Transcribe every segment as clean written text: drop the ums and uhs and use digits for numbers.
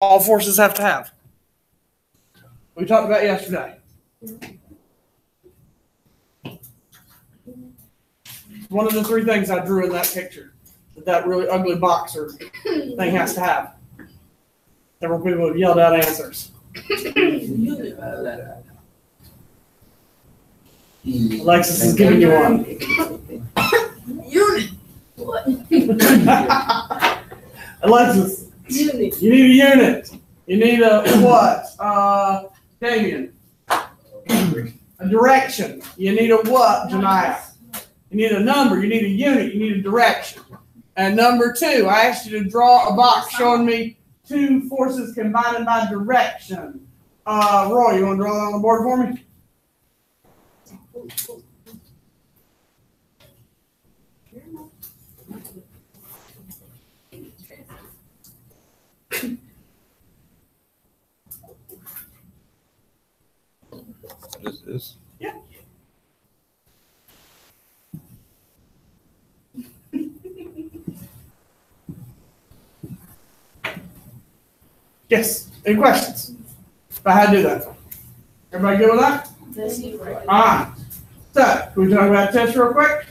all forces have to have. We talked about yesterday. One of the three things I drew in that picture that really ugly boxer thing has to have. Several people have yelled out answers. Alexis is giving you one. Unit. What? Alexis, Unit. you need a unit. You need a what? Damien. A direction. You need a what, Janiyah? You need a number. You need a unit. You need a direction. And number two, I asked you to draw a box showing me two forces combining by direction. Roy, you want to draw that on the board for me? What is this? Yeah. Yes. Any questions? About how to do that? Everybody good with that? All right. So, can we talk about tests real quick?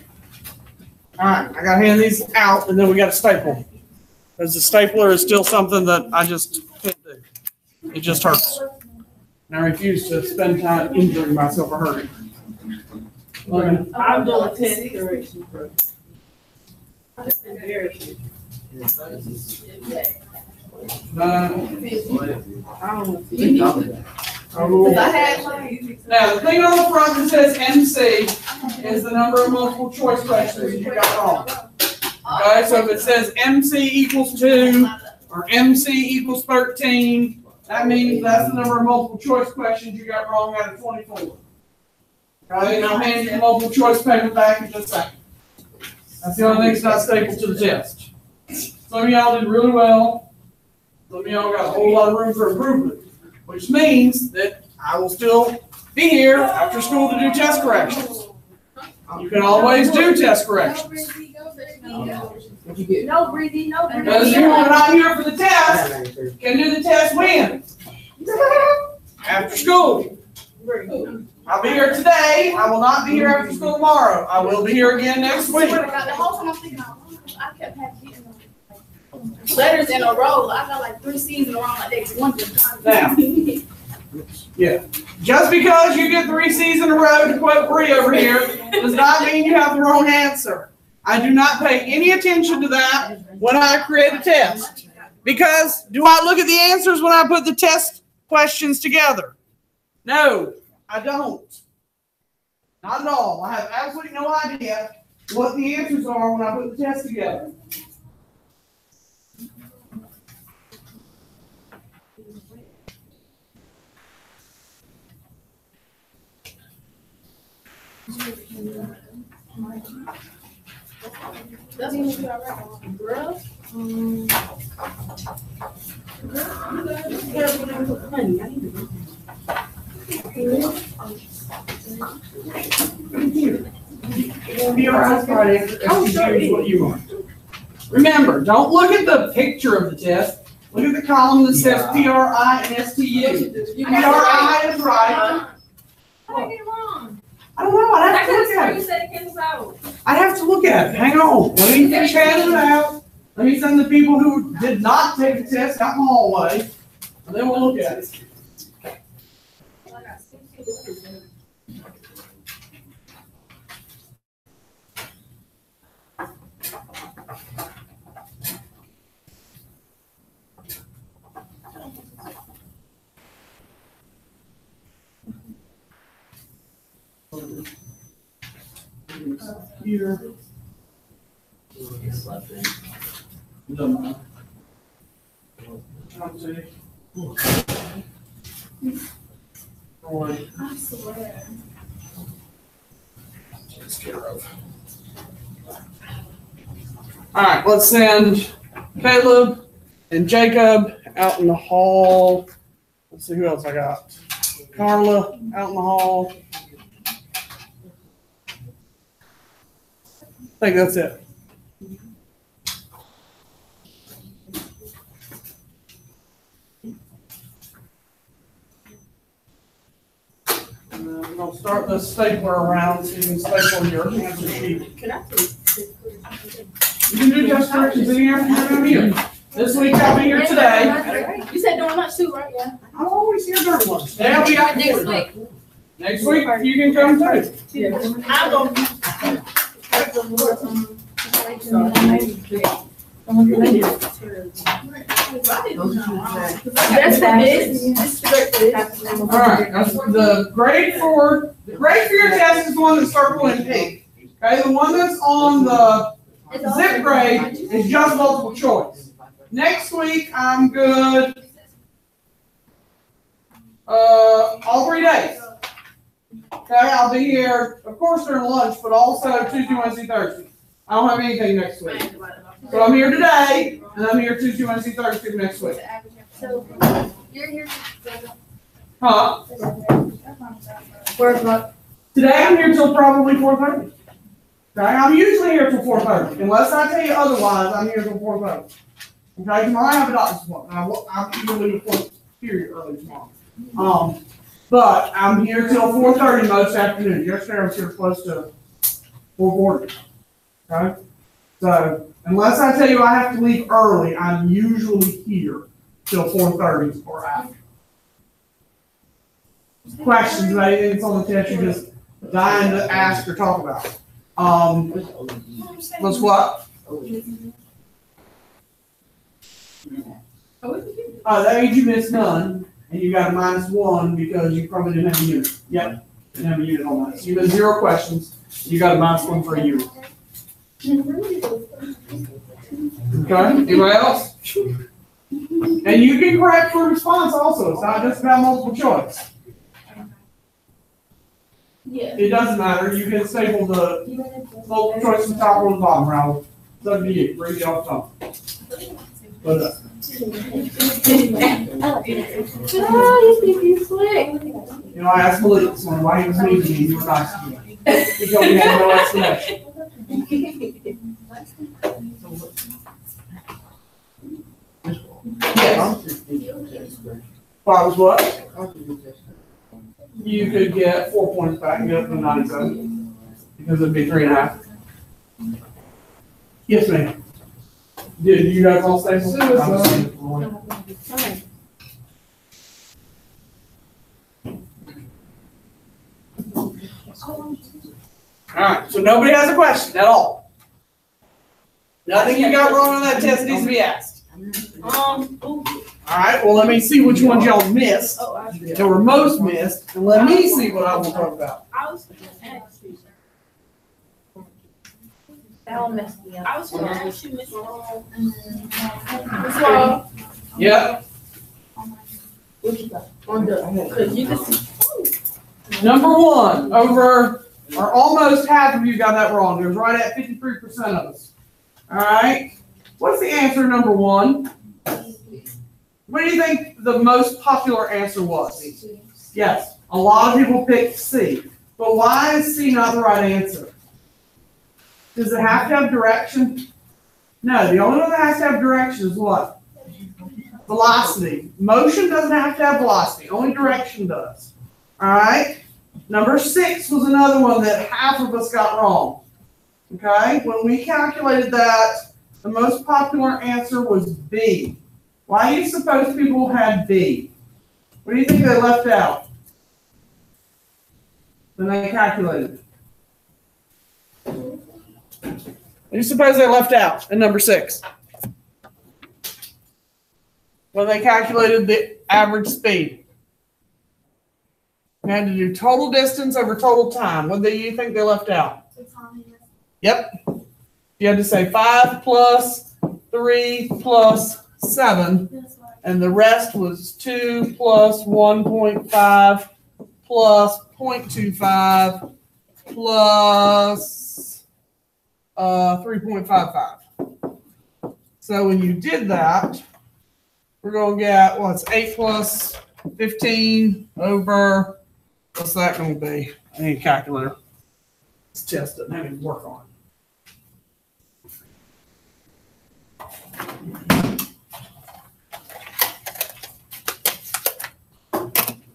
All right. I got to hand these out, and then we got to staple. Because the stapler is still something that I just can't do. It just hurts. And I refuse to spend time injuring myself or hurting. I'm doing 10 directions, bro. That's embarrassing. Now, the thing on the front that says MC is the number of multiple choice questions you got wrong. Okay, so if it says MC equals 2 or MC equals 13, that means that's the number of multiple choice questions you got wrong out of 24. Okay, and I'll hand you the multiple choice paper back in just a second. That's the only thing that's not stapled to the test. Some of y'all did really well. Some of y'all got a whole lot of room for improvement, which means that I will still be here after school to do test corrections. You can always do test corrections. No breathing, no breathing. Because you are not here for the test, can do the test when? After school. I'll be here today. I will not be here after school tomorrow. I will be here again next week. The whole time I'm thinking, I kept having letters in a row. I got like 3 C's in a row. Like they wanted Now. Yeah. Just because you get 3 C's in a row, to quote Bree over here, does not mean you have the wrong answer. I do not pay any attention to that when I create a test. Because do I look at the answers when I put the test questions together? No, I don't. Not at all. I have absolutely no idea what the answers are when I put the test together. That's what you got right, girl. Be all right Friday if you choose what you want. Remember, don't look at the picture of the test. Look at the column that says PRI and STU. PRI is right. How did I get it wrong? I don't know. I'd have to look at it. I'd have to look at it. Hang on. Let me chat it out. Let me send the people who did not take the test out in the hallway, and then we'll look at it. Here. I swear. Takes care of. All right, let's send Caleb and Jacob out in the hall. Let's see who else I got. Carla out in the hall. I think that's it. I'll start the stapler around so you can staple your answer sheet. Can I please? You can do test corrections in here if you're here. This week I'll be here today. You said during lunch too, right? Yeah. I'm always here during lunch. Today I'll be out Next for week. Next week you can come too. I'll go. That's for this. All right, that's the grade for your test is the one that's circled in pink. Okay, the one that's on the zip grade is just multiple choice. Next week I'm good. All 3 days. Okay, I'll be here, of course, during lunch, but also Tuesday, Wednesday, Thursday. I don't have anything next week. So I'm here today, and I'm here Tuesday, Wednesday, Thursday next week. So you're here. Huh? 4 o'clock. Today I'm here till probably 4:30. Okay, I'm usually here till 4:30. Unless I tell you otherwise, I'm here till 4:30. Okay, tomorrow I have a doctor's appointment. I'm usually before period early tomorrow. But I'm here till 4:30 most afternoons. Yesterday I was here close to 4:40. Okay? So unless I tell you I have to leave early, I'm usually here till 4:30 or after. Questions about anything that's on the test you're just dying to ask or talk about. What's what? That means you missed none, and you got a -1 because you probably didn't have a unit. Yep, didn't have a unit on that. So you missed 0 questions, you got a -1 for a unit. Okay, anybody else? And you can correct for response also, it's not just about multiple choice. Yeah. It doesn't matter, you can staple the multiple choice from the top or the bottom, Raul. It's up to you, bring it off top. But, you know, I asked Malik this morning why he was leaving me, you were nice to me. He told me he had no explanation. Yes. If I was what? You could get 4 points back and get up to 97 because it'd be 3.5. Yes, ma'am. Did you guys all stay? Alright, so nobody has a question at all. Nothing you got wrong on that test needs to be asked. Alright, well let me see which ones y'all missed. That were most missed, and let me see what I will talk about. I was gonna ask you. That'll mess me up. I was gonna ask you, Miss Laurel. Miss Laurel. Yep. What you got? On the, cause you can see. Number 1, over, or almost half of you got that wrong. It was right at 53% of us. Alright, what's the answer, number 1? What do you think the most popular answer was? Yes, a lot of people picked C. But why is C not the right answer? Does it have to have direction? No, the only one that has to have direction is what? Velocity. Motion doesn't have to have velocity, only direction does. Alright? Number 6 was another one that half of us got wrong. Okay? When we calculated that, the most popular answer was B. Why do you suppose people had B? What do you think they left out when they calculated? What do you suppose they left out in number 6? When they calculated the average speed. We had to do total distance over total time. What do you think they left out? Yep. You had to say 5 plus 3 plus 7, and the rest was 2 plus 1.5 plus 0.25 plus 3.55. So when you did that, we're going to get, what's 8 plus 15 over, what's that going to be? I need a calculator. This test doesn't have any work on it.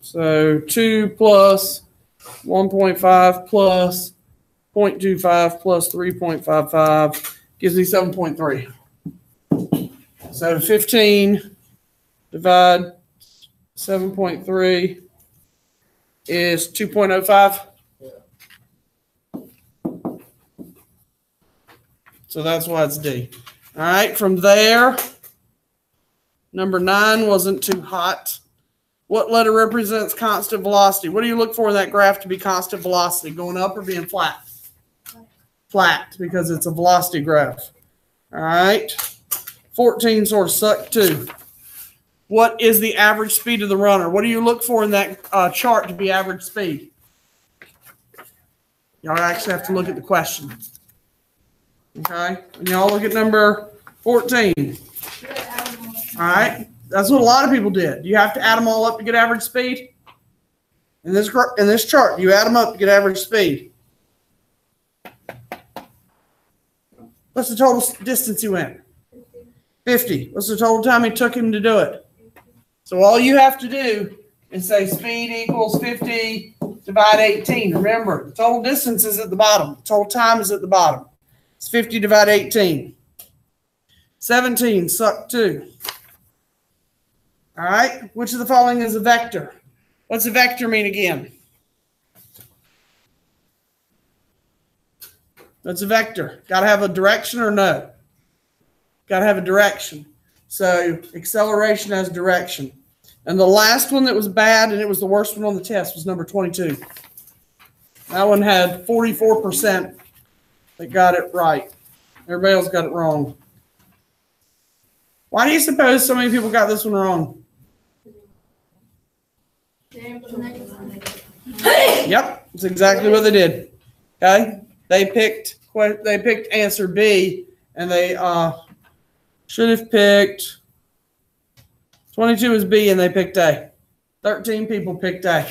So 2 plus 1.5 plus 0.25 plus 3.55 gives me 7.3. So 15 divide 7.3 is 2.05. So that's why it's D. All right, from there, number 9 wasn't too hot. What letter represents constant velocity? What do you look for in that graph to be constant velocity? Going up or being flat? Flat, because it's a velocity graph. All right. 14 sort of sucked too. What is the average speed of the runner? What do you look for in that chart to be average speed? Y'all actually have to look at the question. Okay. And y'all look at number 14. All right. That's what a lot of people did. You have to add them all up to get average speed. In this chart, you add them up to get average speed. What's the total distance he went? 50. What's the total time it took him to do it? So all you have to do is say speed equals 50 divide 18. Remember, the total distance is at the bottom. The total time is at the bottom. It's 50 divide 18. 17 sucked too. All right, which of the following is a vector? What's a vector mean again? What's a vector? Got to have a direction or no? Got to have a direction. So acceleration has direction. And the last one that was bad, and it was the worst one on the test, was number 22. That one had 44% that got it right. Everybody else got it wrong. Why do you suppose so many people got this one wrong? Yep, that's exactly what they did. Okay, they picked answer B, and they should have picked 22 is B, and they picked A. 13 people picked A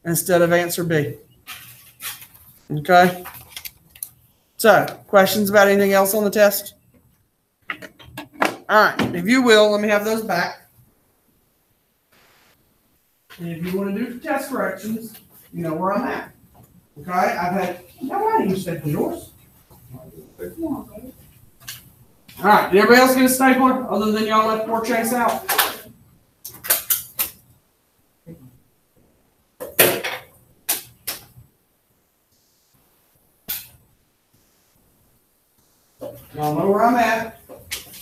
instead of answer B. Okay. So, questions about anything else on the test? All right, if you will, let me have those back. And if you want to do test corrections, you know where I'm at. Okay, I've had, no, I didn't staple yours. All right, did everybody else get a stapler other than y'all let poor Chase out? Y'all know where I'm at.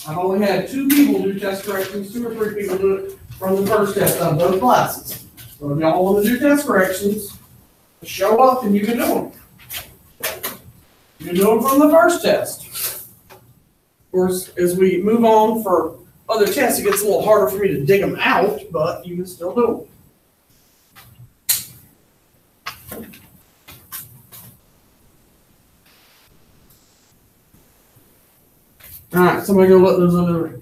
I've only had 2 people do test corrections, 2 or 3 people do it from the first test of both classes. So if y'all want to do test corrections, show up and you can do them. You can do them from the first test. Of course, as we move on for other tests, it gets a little harder for me to dig them out, but you can still do them. All right, somebody go let those other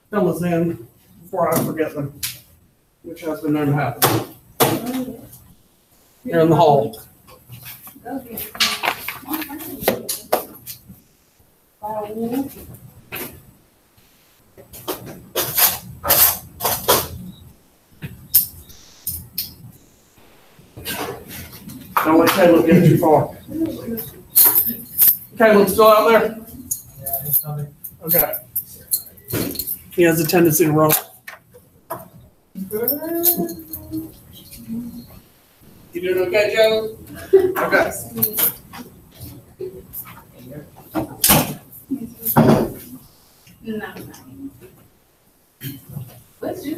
fellas in before I forget them, which has been known to happen. They're in the hall. Don't let Caleb get too far. Caleb still out there? Yeah, he's coming. Okay. He has a tendency to run. You doing okay, Joe? Okay. No. Let's do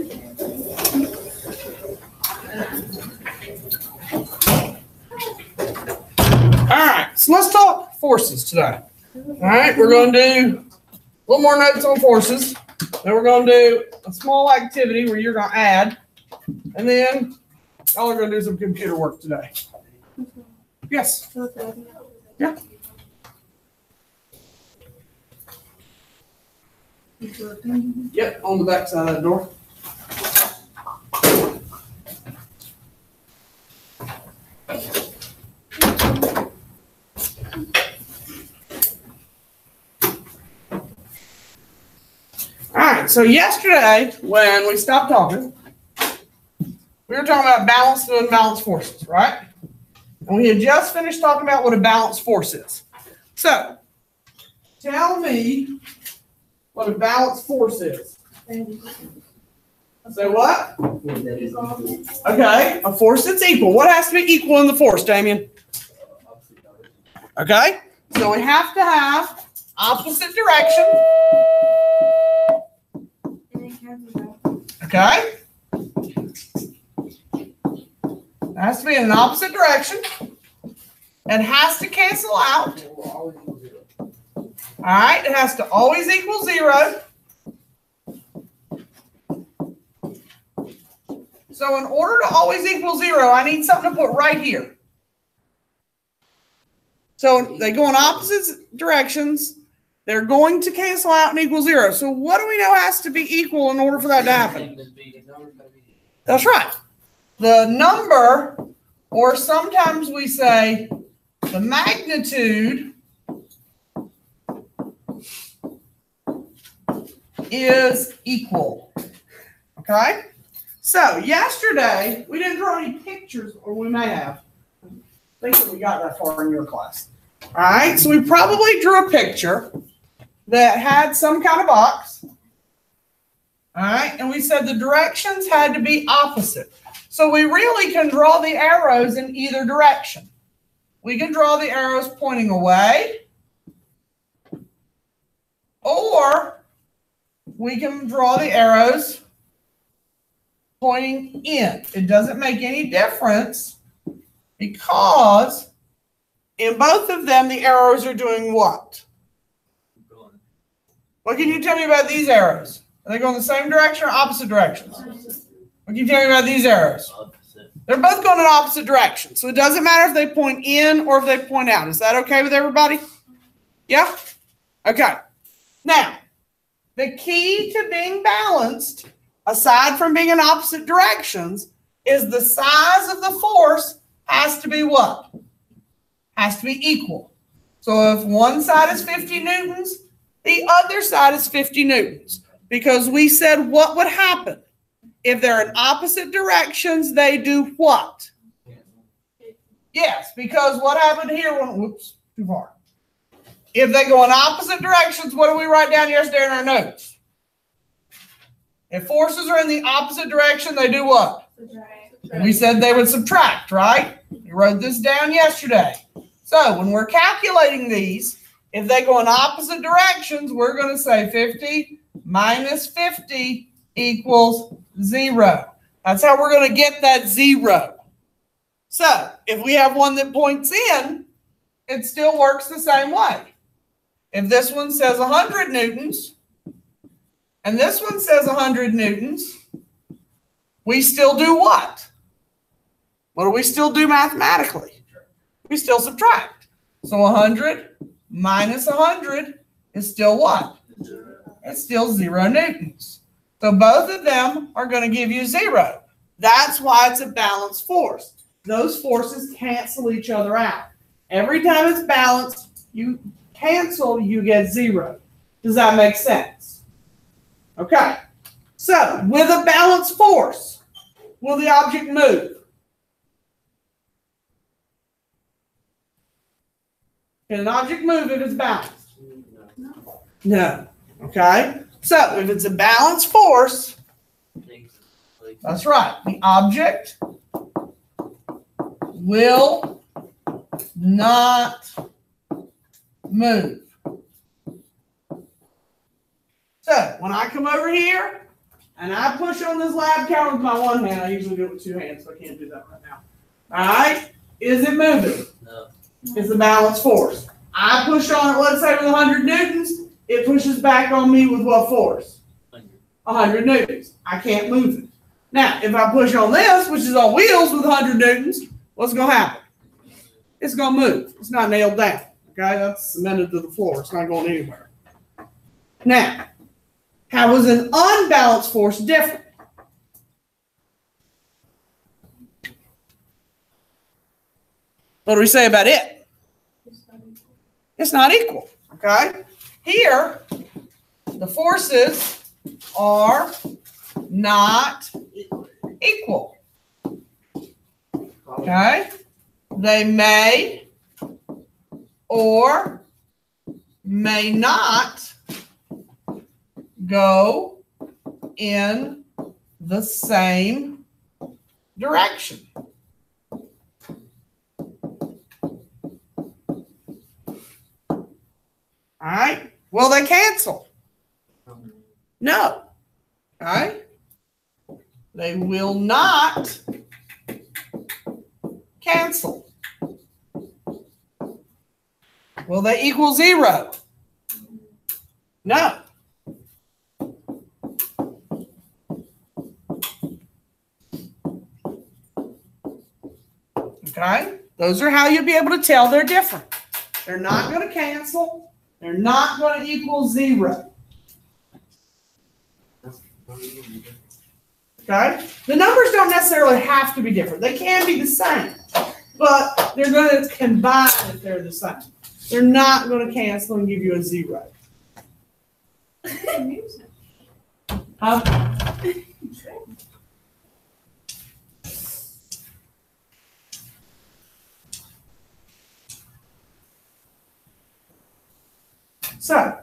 All right, so let's talk forces today. All right, we're going to do a little more notes on forces. Then we're going to do a small activity where you're going to add. And then y'all are going to do some computer work today. Yes? Yeah. Yep, on the back side of that door. All right, so yesterday when we stopped talking, we were talking about balanced and unbalanced forces, right? And we had just finished talking about what a balanced force is. So, tell me what a balanced force is. So what? Okay, a force that's equal. What has to be equal in the force, Damien? Okay, so we have to have opposite direction. Okay. It has to be in an opposite direction. It has to cancel out. All right, it has to always equal 0. So in order to always equal 0, I need something to put right here. So they go in opposite directions. They're going to cancel out and equal 0. So what do we know has to be equal in order for that to happen? That's right. The number, or sometimes we say the magnitude, is equal. Okay? So yesterday, we didn't draw any pictures, or we may have. I think that we got that far in your class. All right, so we probably drew a picture that had some kind of box. All right, and we said the directions had to be opposite. So we really can draw the arrows in either direction. We can draw the arrows pointing away, or we can draw the arrows pointing in. It doesn't make any difference because in both of them, the arrows are doing what? What can you tell me about these arrows? Are they going the same direction or opposite directions? What can you tell me about these arrows? Opposite. They're both going in opposite directions. So it doesn't matter if they point in or if they point out. Is that okay with everybody? Yeah? Okay. Now, the key to being balanced, aside from being in opposite directions, is the size of the force has to be what? Has to be equal. So if one side is 50 newtons, the other side is 50 newtons. Because we said what would happen? If they're in opposite directions, they do what? Yes, because what happened here when, whoops, too far. If they go in opposite directions, what do we write down yesterday in our notes? If forces are in the opposite direction, they do what? And we said they would subtract, right? We wrote this down yesterday. So when we're calculating these, if they go in opposite directions, we're going to say 50 minus 50 equals 0. That's how we're going to get that 0. So if we have one that points in, it still works the same way. If this one says 100 newtons, and this one says 100 newtons, we still do what? What do we still do mathematically? We still subtract. So 100 minus 100 is still what? It's still 0 newtons. So both of them are going to give you 0. That's why it's a balanced force. Those forces cancel each other out. Every time it's balanced, you cancel, you get 0. Does that make sense? Okay. So with a balanced force, will the object move? Can an object move if it's balanced? No. Okay. So if it's a balanced force, that's right. The object will not move. So when I come over here and I push on this lab counter with my one hand, I usually do it with two hands, so I can't do that right now. All right. Is it moving? No. It's a balanced force. I push on it, let's say with 100 newtons, it pushes back on me with what force? 100 newtons. I can't move it. Now, if I push on this, which is on wheels with 100 newtons, what's going to happen? It's going to move. It's not nailed down. Okay, that's cemented to the floor. It's not going anywhere. Now, how is an unbalanced force different? What do we say about it? It's not equal. Okay? Here, the forces are not equal. Okay? they may or may not go in the same direction. All right. Will they cancel? No. All right. They will not cancel. Will they equal 0? No. Okay. Those are how you'll be able to tell they're different. They're not going to cancel. They're not going to equal 0. Okay? The numbers don't necessarily have to be different. They can be the same, but they're going to combine if they're the same. They're not going to cancel and give you a 0. So,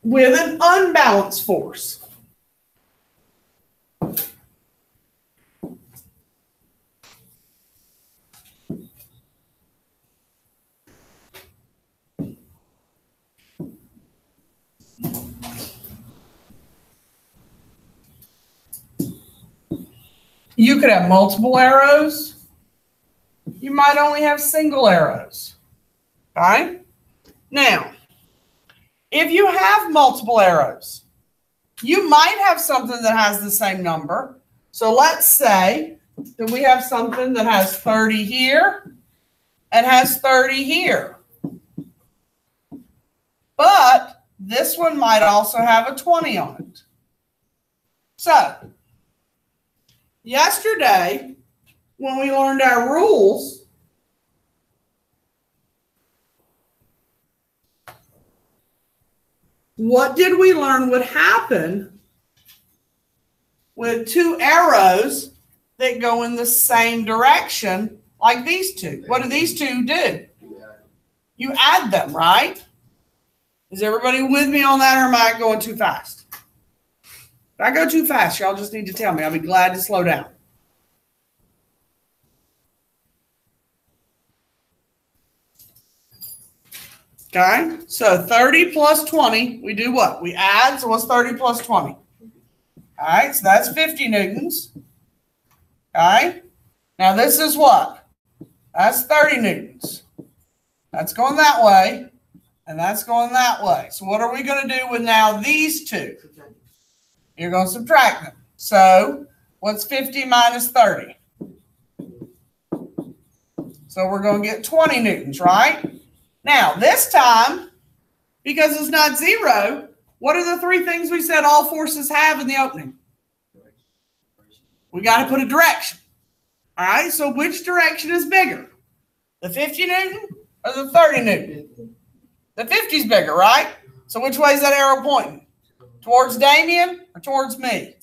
with an unbalanced force, you could have multiple arrows. You might only have single arrows. All right? Now, if you have multiple arrows, you might have something that has the same number. So let's say that we have something that has 30 here and has 30 here. But this one might also have a 20 on it. So, yesterday, when we learned our rules, what did we learn would happen with two arrows that go in the same direction like these two? What do these two do? You add them, right? Is everybody with me on that, or am I going too fast? If I go too fast, y'all just need to tell me. I'll be glad to slow down. Okay, so 30 plus 20, we do what? We add, so what's 30 plus 20? All right, so that's 50 newtons. Okay, now this is what? That's 30 newtons. That's going that way, and that's going that way. So what are we going to do with now these two? You're going to subtract them. So what's 50 minus 30? So we're going to get 20 newtons, right? Now, this time, because it's not 0, what are the three things we said all forces have in the opening? We got to put a direction. All right, so which direction is bigger? The 50 newton or the 30 newton? The 50 is bigger, right? So which way is that arrow pointing? Towards Damien or towards me?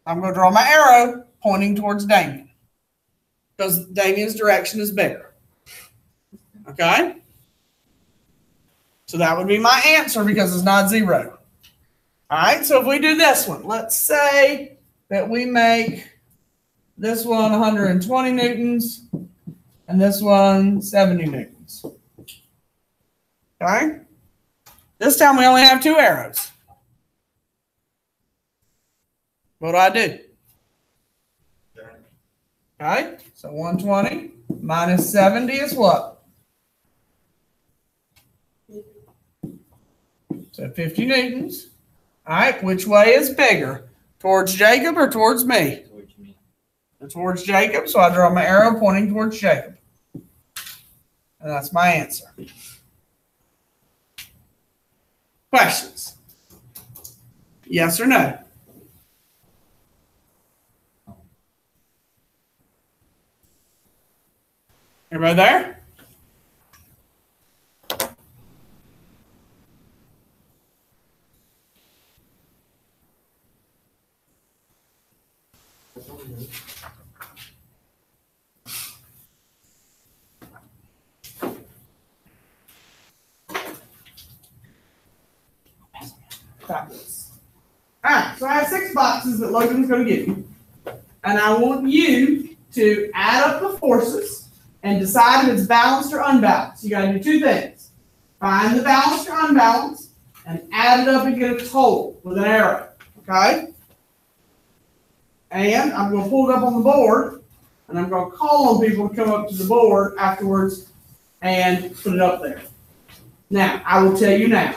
I'm going to draw my arrow pointing towards Damien because Damien's direction is bigger. Okay? So that would be my answer because it's not 0. All right, so if we do this one, let's say that we make this one 120 newtons and this one 70 newtons. Okay? This time we only have 2 arrows. What do? Okay, so 120 minus 70 is what? So 50 newtons. All right, which way is bigger? Towards Jacob or towards me? Towards me. Towards Jacob, so I draw my arrow pointing towards Jacob. And that's my answer. Questions? Yes or no? Everybody there? Fabulous. Alright, so I have 6 boxes that Logan's gonna give you. And I want you to add up the forces and decide if it's balanced or unbalanced. You gotta do 2 things. Find the balanced or unbalanced and add it up and get a total with an arrow. Okay? And I'm gonna pull it up on the board and I'm gonna call on people to come up to the board afterwards and put it up there. Now, I will tell you now,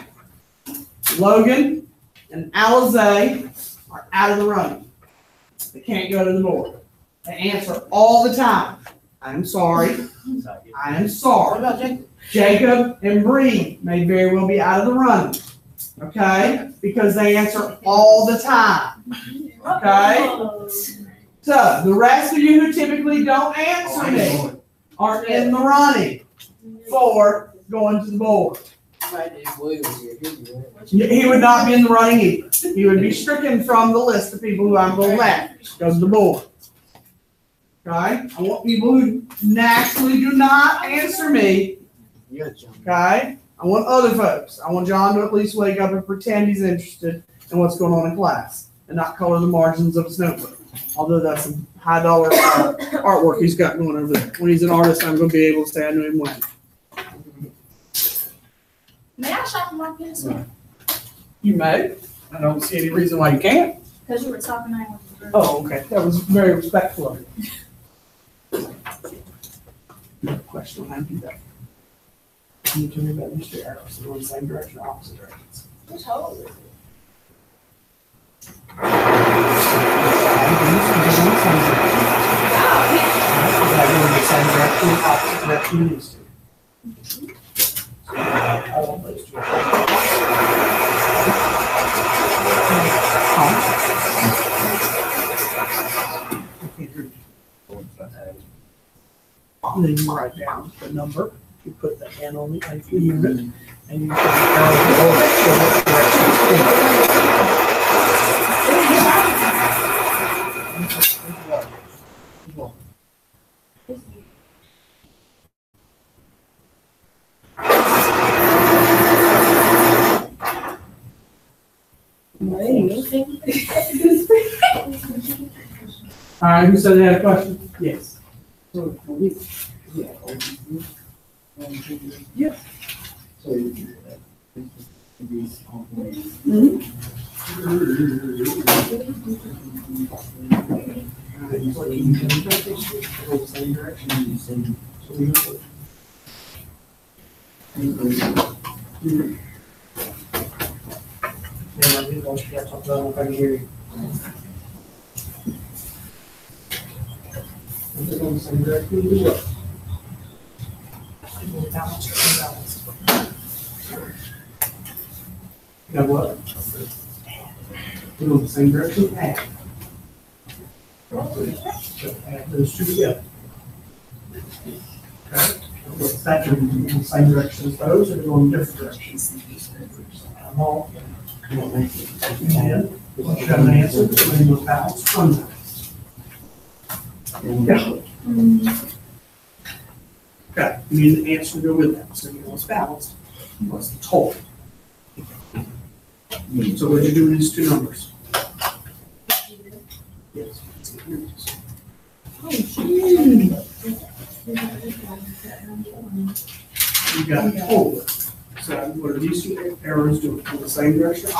Logan and Alizé are out of the running. They can't go to the board. They answer all the time. I'm sorry. I am sorry. What about Jacob? Jacob and Bree may very well be out of the running. Okay? Because they answer all the time. Okay? So, the rest of you who typically don't answer me are in the running for going to the board. He would not be in the running either. He would be stricken from the list of people who I'm going to let go to the board. Okay? I want people who naturally do not answer me. Okay? I want other folks. I want John to at least wake up and pretend he's interested in what's going on in class and not color the margins of his notebook. Although that's some high dollar artwork he's got going over there. When he's an artist, I'm going to be able to say I knew him when. May I sharpen my pencil? You may. I don't see any reason why you can't. Because you were talking, I was. Oh, okay. That was very respectful of you. No question on how to do that. Can you tell me about these 2 arrows? They're in the same direction or opposite directions? Which hole is it? Opposite direction these 2. I want those 2. And then you write down the number, you put the N on the unit, and you put the arrow over what direction it's going. All right, who said they had a question? Yes. Yes. Now what? We're going the same direction. Add. Add those 2 together. Okay. What's that doing? In the same direction as those, or going in different directions? Add them all. And once you have an answer, between those balanced, unbalanced. Yeah. Okay, you need an answer to go with that. So you know what's balanced. What's the total? So what did you do with these 2 numbers? Yes. You got total. So what are these 2 arrows doing? In the same direction? So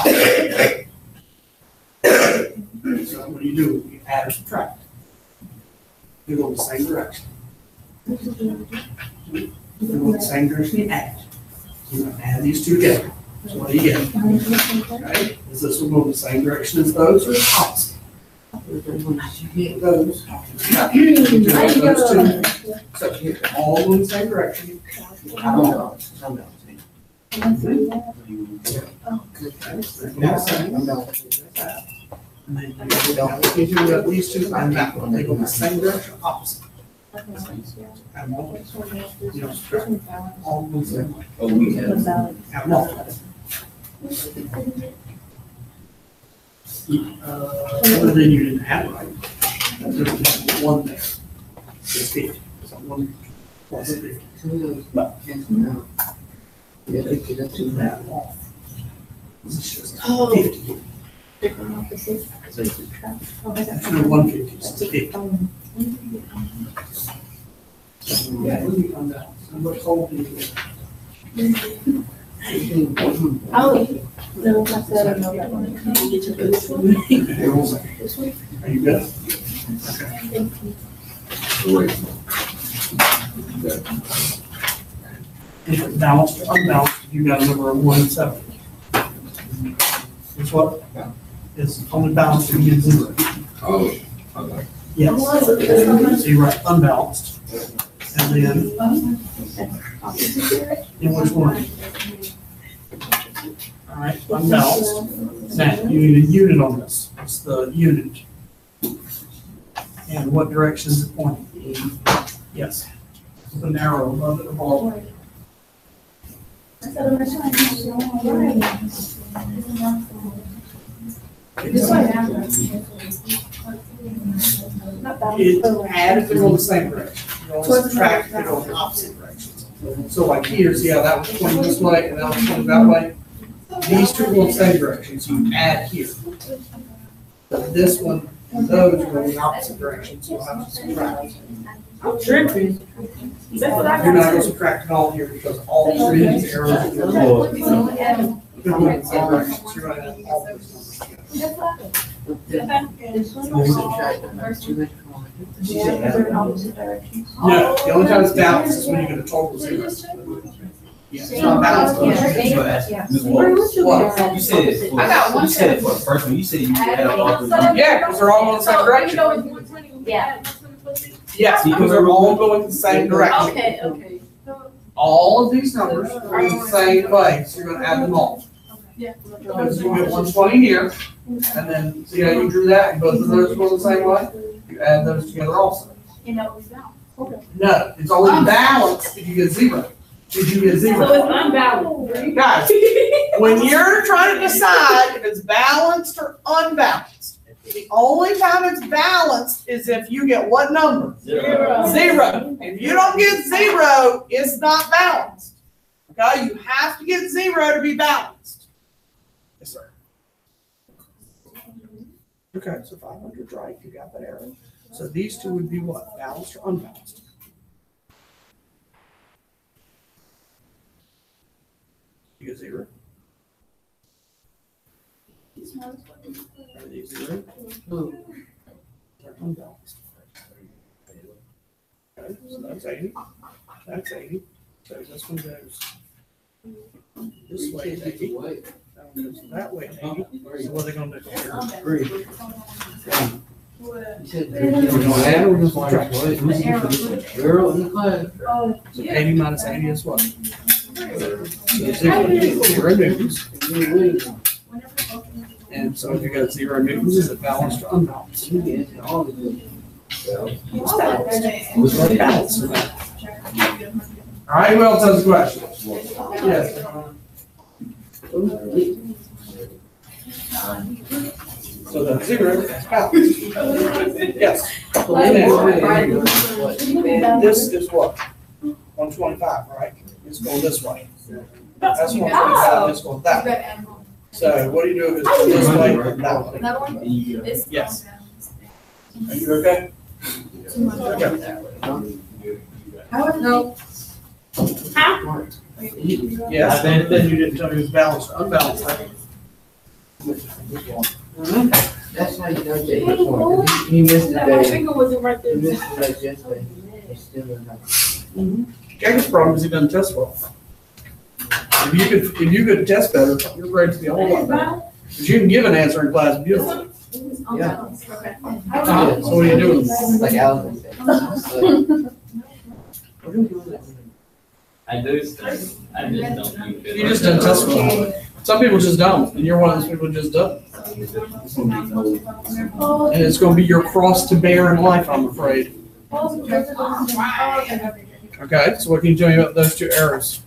what do? You add or subtract. You go in the same direction. You go in the same direction, you add. So you're going to add these 2 together. So what do you get? Okay. Is this one going the same direction as those or opposite? Those. Those 2. So you all go in the same direction. And then you do these 2 and that one. They go in the same direction, opposite. Add multiple. You don't subtract. All go the same way. Oh, we have. Add multiple. Other than you didn't have it right. There's just 1 there. It's 50. So 1 plus 50. But take that off. Oh. 50. No, 150. It's 50. Yeah, we can find out. And what's whole people. Oh, no, I said no, that one. Are you good? If it's balanced or unbalanced, you got a number of 170. It's what? It's only balanced if you get zero. Oh, okay. Yes. So you write unbalanced. And then, in which one? All right, unbalanced. Now, you need a unit on this. It's the unit. And what direction is it pointing? Yes. With an arrow above it or below it. This way. It add if they go in the same direction. You only subtract if they go in the opposite directions. So like here, see how that was pointing this way and that was pointing that way? These two go in the same direction, so you add here. But this one and those go in the opposite direction, so you'll have to subtract. I'm tripping. That's what I You're not gonna subtract it all here because all three of these arrows are going in the same direction, so you're gonna add all those numbers together. No, the only time it's balanced is when you get a total zero. Yeah, it's not balanced. What? You said, for- I got you said for the first one, you said you had all three. Yeah, because they're all going the same direction. Yeah. Yes, because they're all going the same direction. Okay, okay. All of these numbers are in the same place, you're gonna add them all. Yeah. Because you get 120 here, and then, see how you drew that, and both of those go the same way? You add those together also. You know, it's down. No, it's only balanced if you get zero. Did you get So zero? it's unbalanced. Guys, when you're trying to decide if it's balanced or unbalanced, the only time it's balanced is if you get what number? Zero. Zero. If you don't get zero, it's not balanced. Okay, you have to get zero to be balanced. Yes, sir. Okay, so 500's right, you got that arrow. So these two would be what, balanced or unbalanced? You get zero? Are these zero? They're unbalanced. Okay, so that's 80. That's 80. So this one goes this way, 80. That one goes that way, 80. So what are they gonna do? We're gonna add or we're gonna subtract? Girl in the class. So 80 minus 80 is what? So zero newtons. And so if you got 0 newtons, is it balanced or unbalanced? It's balanced. All right, who else has a question? Yes. So the 0 is balanced. Yes. This is what? 125, right? It's going this way. That's 125, it's going that way. So what do you do if it's going this way or that way? Another one? Yes. Are you okay? Okay. No. Yes, then you didn't tell me it was balanced or unbalanced. Right? That's how you know that he missed the My day. finger wasn't right He there. missed the day yesterday. He's still in that. Jacob's problem is he doesn't test well. If you could test better, your grades would be a whole lot better. Because you can give an answer in class beautifully. Yeah. Okay. So what are you doing? Like Alan said. What are we doing? I do stuff. I just don't do it. You just didn't test well. Some people just don't, and you're one of those people who just don't. And it's gonna be your cross to bear in life, I'm afraid. Okay, so what can you tell me about those two arrows?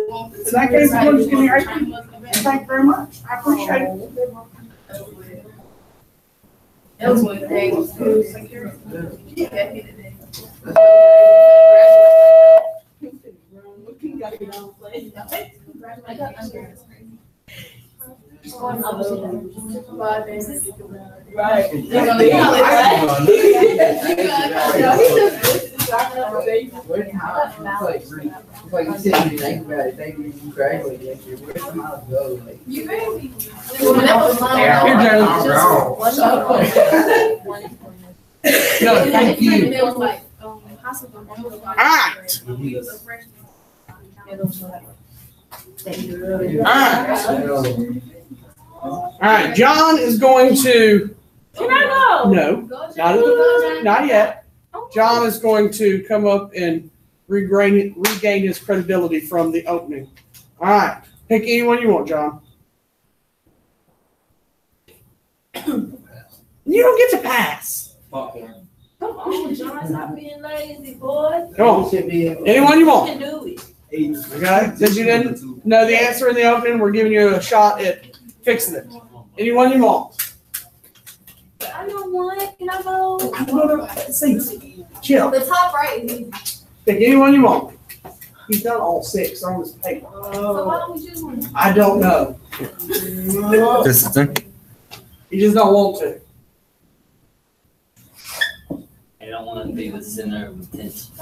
want the In that case, right, we'll just give you right. trying to look the best. Thank you very much. I appreciate it. That was one thing, was food security. Yeah, he did that. Right. It's like you said, you think about it, think you graduate next year, where's the miles go? Like, You ready? No, thank you. It was like, hospital. Alright. Alright, John is going to, Can I go? no, not yet. John is going to come up and regain his credibility from the opening. Alright, pick anyone you want, John. You don't get to pass. Come on, John, stop being lazy, boy. Come on, should be. anyone you You want. can do it. Okay, since you didn't know the answer in the opening, we're giving you a shot at fixing it. Anyone you want. But I know one. Can I go? I'm gonna see. Chill. The top right is easy. Pick anyone you want. He's done all 6 on this paper. So why don't we choose one? I don't know. This is thing. You just don't want to. I don't want to be the center of attention.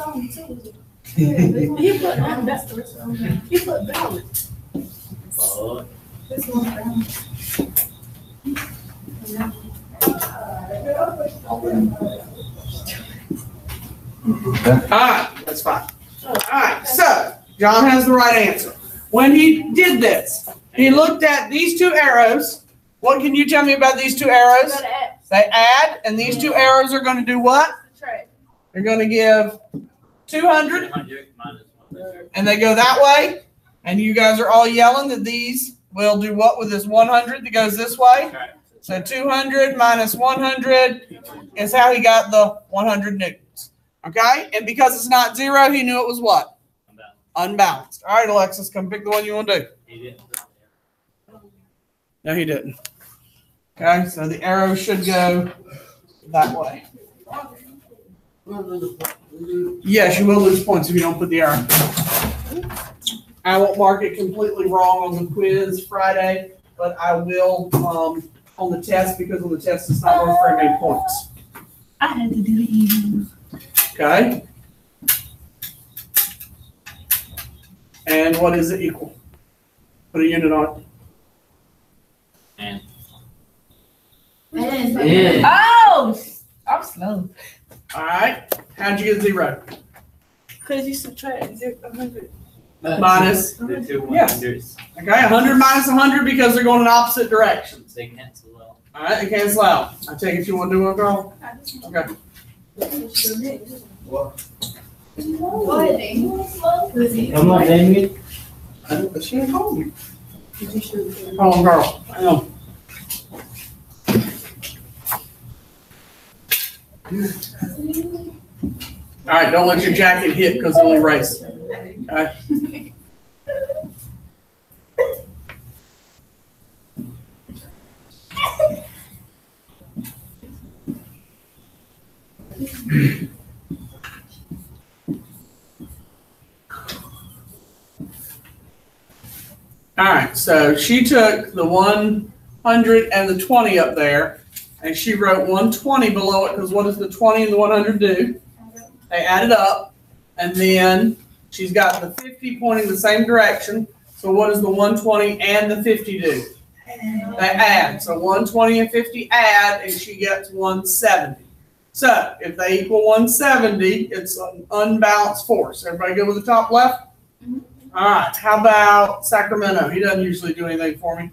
You put on that. You put balance. But This one's brown. Alright, that's fine. Alright, so John has the right answer. When he did this, he looked at these 2 arrows. What can you tell me about these 2 arrows? Go to X. They add, and these 2 arrows are going to do what? Subtract. They're going to give 200, 200 minus 100. and they go that way. And you guys are all yelling that these will do what with this 100 that goes this way? So 200 minus 100 is how he got the 100 newtons. Okay? And because it's not 0, he knew it was what? Unbalanced. All right, Alexis, come pick the one you want to do. He didn't. No, he didn't. Okay, so the arrow should go that way. Yes, you will lose points if you don't put the arrow. I won't mark it completely wrong on the quiz Friday, but I will on the test, because on the test it's not worth very many points. I had to do the evening. Okay? And what is it equal? Put a unit on it. And Yeah. Oh, I'm slow. All right. How'd you get 0? Cause you subtract 100. Minus. the 2 Yes. 100s, Okay, 100 minus 100 because they're going in opposite directions. they cancel out. All right, they cancel out. I take it you want to do one, girl? Okay. Go ahead, Dave. Come on, Damien. She ain't called you. Call him, girl. I know. All right, don't let your jacket hit because it'll erase. Okay. All right, so she took the 100 and the 20 up there, and she wrote 120 below it, because what does the 20 and the 100 do? They added up, and then she's got the 50 pointing the same direction, so what does the 120 and the 50 do? They add, so 120 and 50 add, and she gets 170. So if they equal 170, it's an unbalanced force. Everybody good with the top left? All right, how about Sacramento? He doesn't usually do anything for me.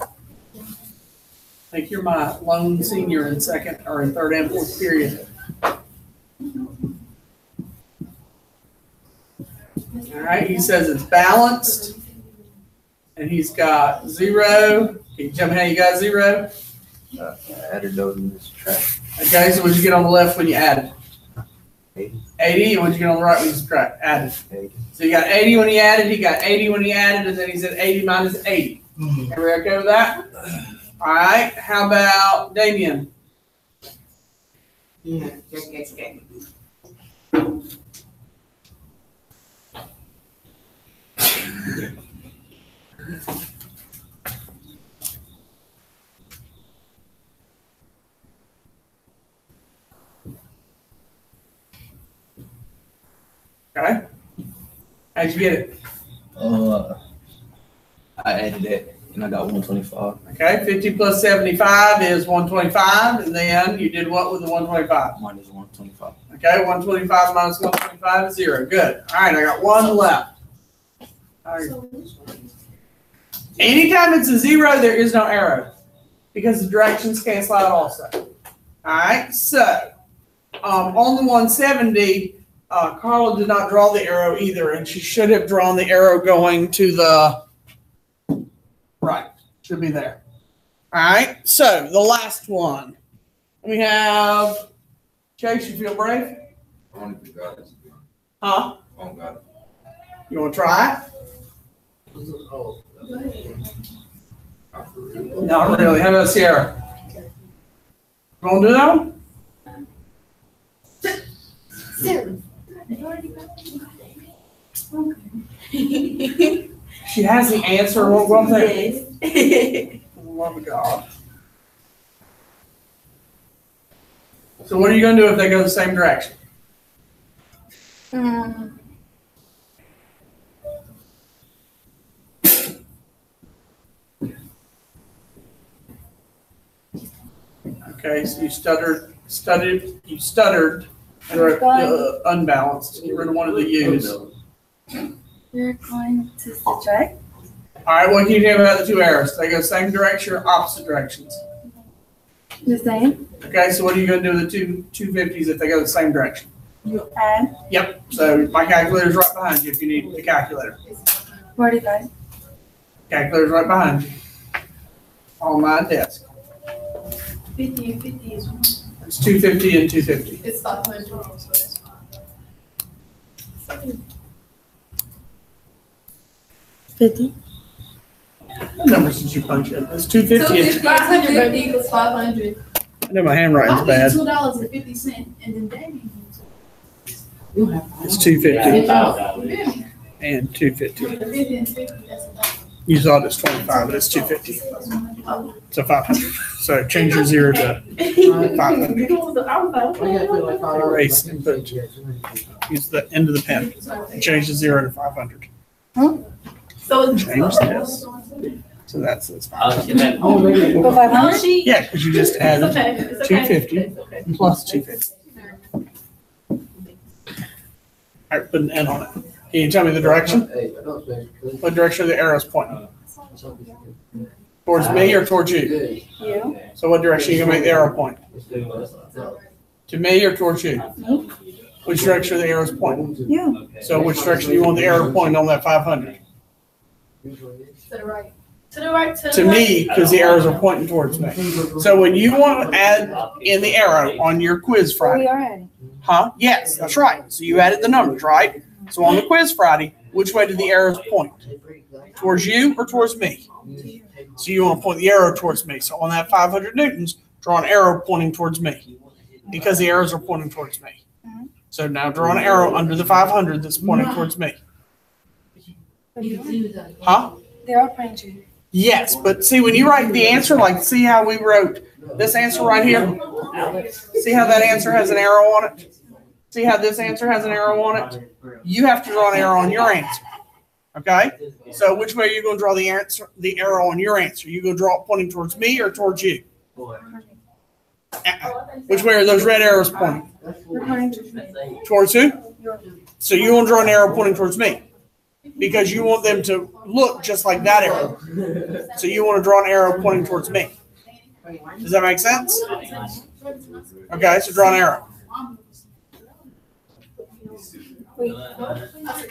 I think you're my lone senior in second or in third and fourth period. All right, he says it's balanced, and he's got 0, Can you tell me how you got 0? Added those in this track. Okay, so what'd you get on the left when you added? 80. 80, and what'd you get on the right when you subtract? Added. 80. So you got 80 when he added, he got 80 when he added, and then he said 80 minus 80. Everybody okay with that? All right, how about Damien? Yeah. Okay. How'd you get it? I added it and I got 125. Okay, 50 plus 75 is 125, and then you did what with the 125? Minus 125. Okay, 125 minus 125 is 0. Good. All right, I got one left. All right. Anytime it's a 0, there is no arrow because the directions cancel out also. All right, so on the 170, Carla did not draw the arrow either, and she should have drawn the arrow going to the right. Should be there. All right, so the last one. We have Chase, you feel brave? I want to be God. Huh? Oh, God. You want to try it? Not really. How about Sierra? You want to do that one? She has the answer. One thing. Love of God. So what are you going to do if they go the same direction? Okay, so you stuttered, and wrote unbalanced. Get rid of one of the U's. You're going to subtract? All right, what can you do about the two arrows? They go same direction or opposite directions? The same? Okay, so what are you going to do with the two 250s if they go the same direction? You add Yep, so my calculator's right behind you if you need the calculator. 45. Calculator's right behind you. On my desk. 50 and 50 is 1. It's 250 and 250. It's 500, so that's fine. 50. What number did you punch in? It's 250 and 250 equals 500. I know my handwriting's bad. $2.50, and then Danny. It's 250 $50 and 250. and 50, that's about. You thought it's 25, but it's 250. So 500. So change your 0 to 500. Erase and put, use the end of the pen. And change the 0 to 500. So Change this. So that's this. For 500? Yeah, because you just added it's okay. 250 plus 250. All right, put an N on it. Can you tell me the direction? What direction are the arrows pointing? Towards me or towards you? You. So what direction are you going to make the arrow point? To me or towards you? Which direction are the arrows pointing? You. So which direction do you want the arrow pointing on that 500? To the right. To the right. To me, because the arrows are pointing towards me. So when you want to add in the arrow on your quiz We Friday, are adding. huh? Yes, that's right. So you added the numbers, right? So on the quiz Friday, which way do the arrows point? Towards you or towards me? So you want to point the arrow towards me. So on that 500 newtons, draw an arrow pointing towards me because the arrows are pointing towards me. So now draw an arrow under the 500 that's pointing towards me. Huh? They're all pointing to you. Yes, but see, when you write the answer, like see how we wrote this answer right here? See how that answer has an arrow on it? See how this answer has an arrow on it? You have to draw an arrow on your answer. Okay? So which way are you going to draw the arrow on your answer? You going to draw it pointing towards me or towards you? Which way are those red arrows pointing? We're pointing to you. Towards who? So you want to draw an arrow pointing towards me because you want them to look just like that arrow. So you want to draw an arrow pointing towards me. Does that make sense? Okay, so draw an arrow.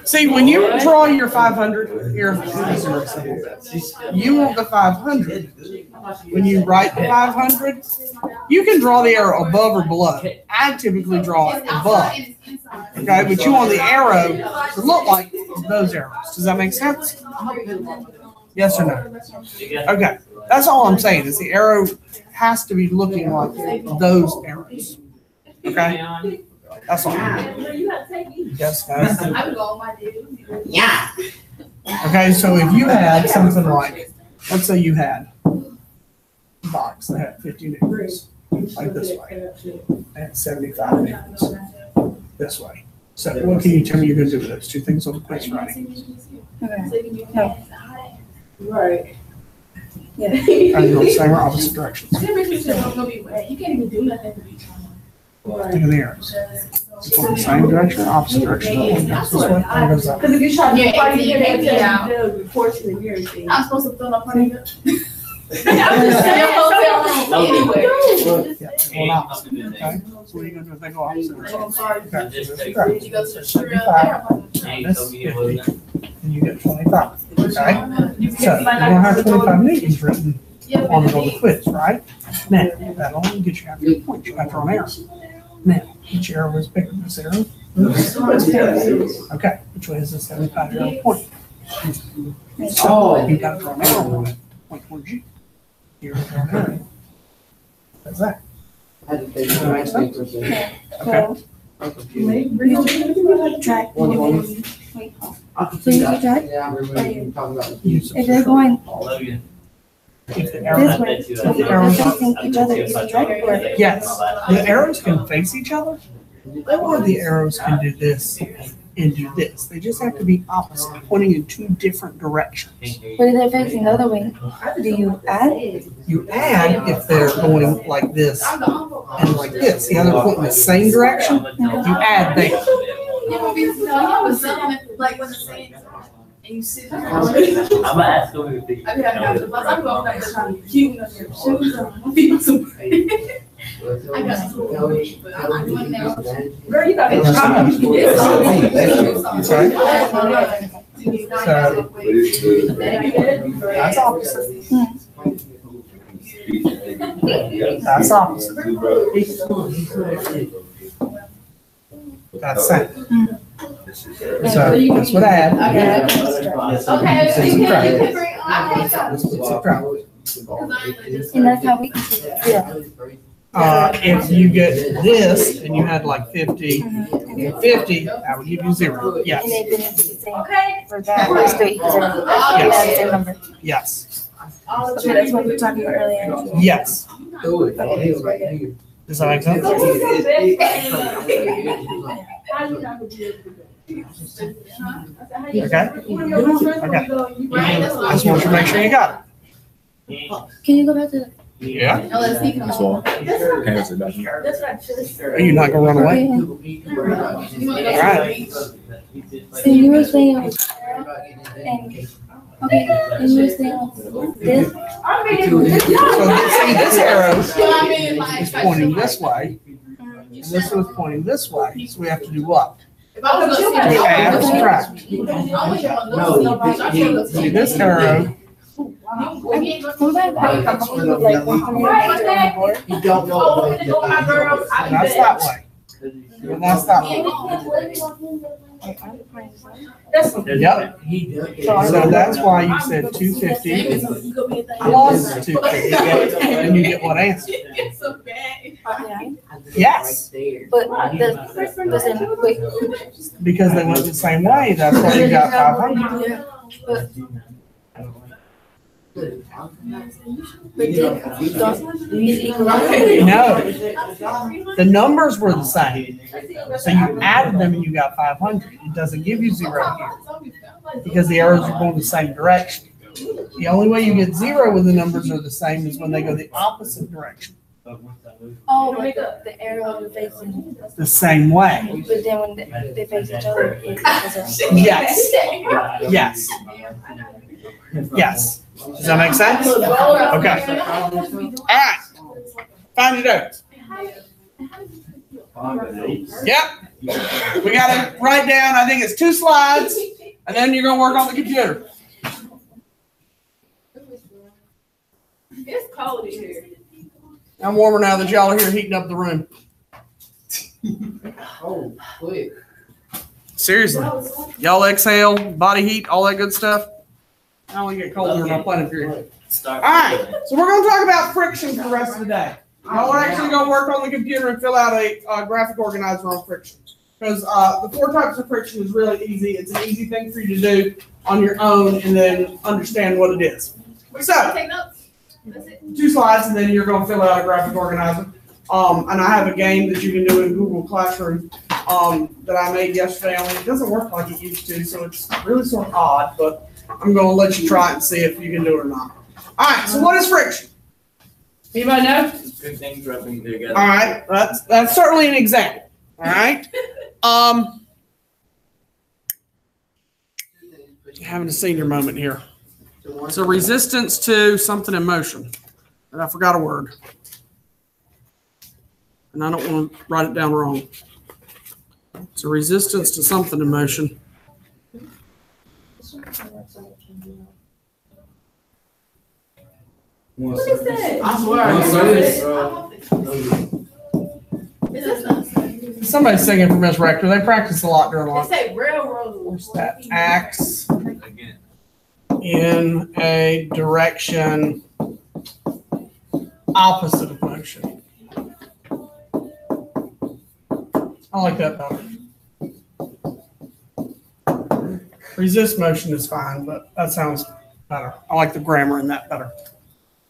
See, when you draw your 500, here, you want the 500. When you write the 500, you can draw the arrow above or below. I typically draw it above. Okay, but you want the arrow to look like those arrows. Does that make sense? Yes or no? Okay, that's all I'm saying is the arrow has to be looking like those arrows. Okay, that's all. Yes, guys. I would go on my dude. Yeah. Okay, so if you had something like, let's say you had a box that had 50 nickels, like this way, and 75 nickels this way. So what can you tell me you're going to do with those two things on the quiz writing? Right. Yeah. Are you going the same or opposite directions? You can't even do nothing to each other. Think of the arrows. It's going the same direction or opposite direction? One goes this way, one goes that way. Because if you try to Yeah, fight yeah, it, yeah. they'll report you and everything. I'm supposed to fill up on it. I'm just saying, hotel room anyway. Yeah, well, opposite, okay? So what are you going to do if they go opposite directions? Okay, Did so you this is go to the strip? 75, this 50, and you get 25, okay? So you're gonna have 25 nickels written on the quiz, right? Now, that only gets you half your points. You got to draw an arrow. Now, each arrow is bigger than this arrow. Okay, which way is the 75 arrow point? So you got to draw an arrow on it, point towards you. Here, draw an arrow. That's that. Okay. Track. So you can drive? Yeah, I remember you talking about. If they're going If the this arrow, way, so they're facing each other, you can drive or yes, the arrows can face each other, or the arrows can do this and do this. They just have to be opposite, pointing in two different directions. but if they're facing the other way, do you add? You add if they're going like this and like this. The other point in the same direction, you add there. Like when the saints and you sit down. I'm gonna ask him if he. I mean, I'm going back to trying to cute enough your shoes on. People some. I got some, but I'm not doing that. Girl, you got it. Sorry? That's opposite. That's opposite. That's same. So this would add. Okay. This would subtract. And that's how we, yeah. If you get this and you had like 50 and 50, that would give you 0. And Yes. they've been the same for that, those three, because they're the same number. Yes. Okay, that's what we were talking about earlier. Yes. Does that make sense? Okay. Okay. I just want to make sure you got Can you go back to the? it. Yeah. LSD comes on. Parents are back here. Are you not gonna run away? Okay. So you were saying, and, okay, and you were saying this, So see, this arrow is pointing this way, and this one is pointing this way. So we have to do what? If I was We gonna see add or subtract. No. See, this arrow, move that back, like 100. You don't know. that's that way. And that's that way. Yep. So that's why you said 250 plus 250, and you get what answer. It's so bad. Yes, But the same, wait, because they went the same way. That's why you got 500. but it's equal. No, the numbers were the same. So you added them and you got 500. It doesn't give you 0 here because the arrows are going the same direction. The only way you get 0 when the numbers are the same is when they go the opposite direction, Oh, but the arrows are facing, the same way. but then when they face each other, it equals. Yes, yes, yes. Does that make sense? Okay. All right. Find it out. Yep. We gotta write down, I think it's 2 slides, and then you're gonna work on the computer. It's cold in here. I'm warmer now that y'all are here heating up the room. Oh, quick. Seriously. Y'all exhale, body heat, all that good stuff. I only get cold during my planning period. Start. All right, so we're gonna talk about friction for the rest of the day. Y'all are actually gonna work on the computer and fill out a graphic organizer on friction. Because the 4 types of friction is really easy. It's an easy thing for you to do on your own and then understand what it is. So, Take notes. That's it. 2 slides and then you're gonna fill out a graphic organizer. And I have a game that you can do in Google Classroom that I made yesterday, only it doesn't work like it used to, so it's really sort of odd, but I'm gonna let you try it and see if you can do it or not. All right, so what is friction? Anybody know? Good things rubbing together. All right, that's certainly an example. All right. Having a senior moment here. It's a resistance to something in motion. And I forgot a word. And I don't want to write it down wrong. It's a resistance to something in motion. What is that? I swear. Is this not? Somebody's singing for Miss Rector. They practice a lot during It lunch. say railroad. What's that? Acts Again. in a direction opposite of motion. I like that better. Resist motion is fine, but that sounds better. I like the grammar in that better.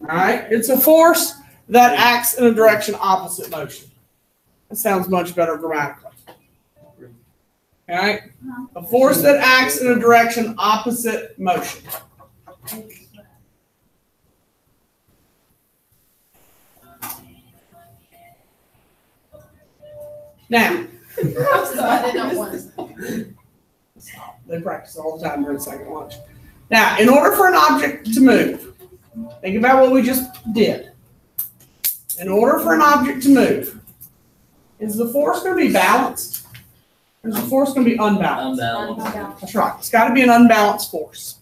All right, it's a force that acts in a direction opposite motion. That sounds much better grammatically. All right, a force that acts in a direction opposite motion. Now, I'm sorry, they don't want us. they practice all the time during second lunch. Now, in order for an object to move, think about what we just did. In order for an object to move, is the force going to be balanced? Or is the force going to be unbalanced? Unbalanced. That's right. It's got to be an unbalanced force.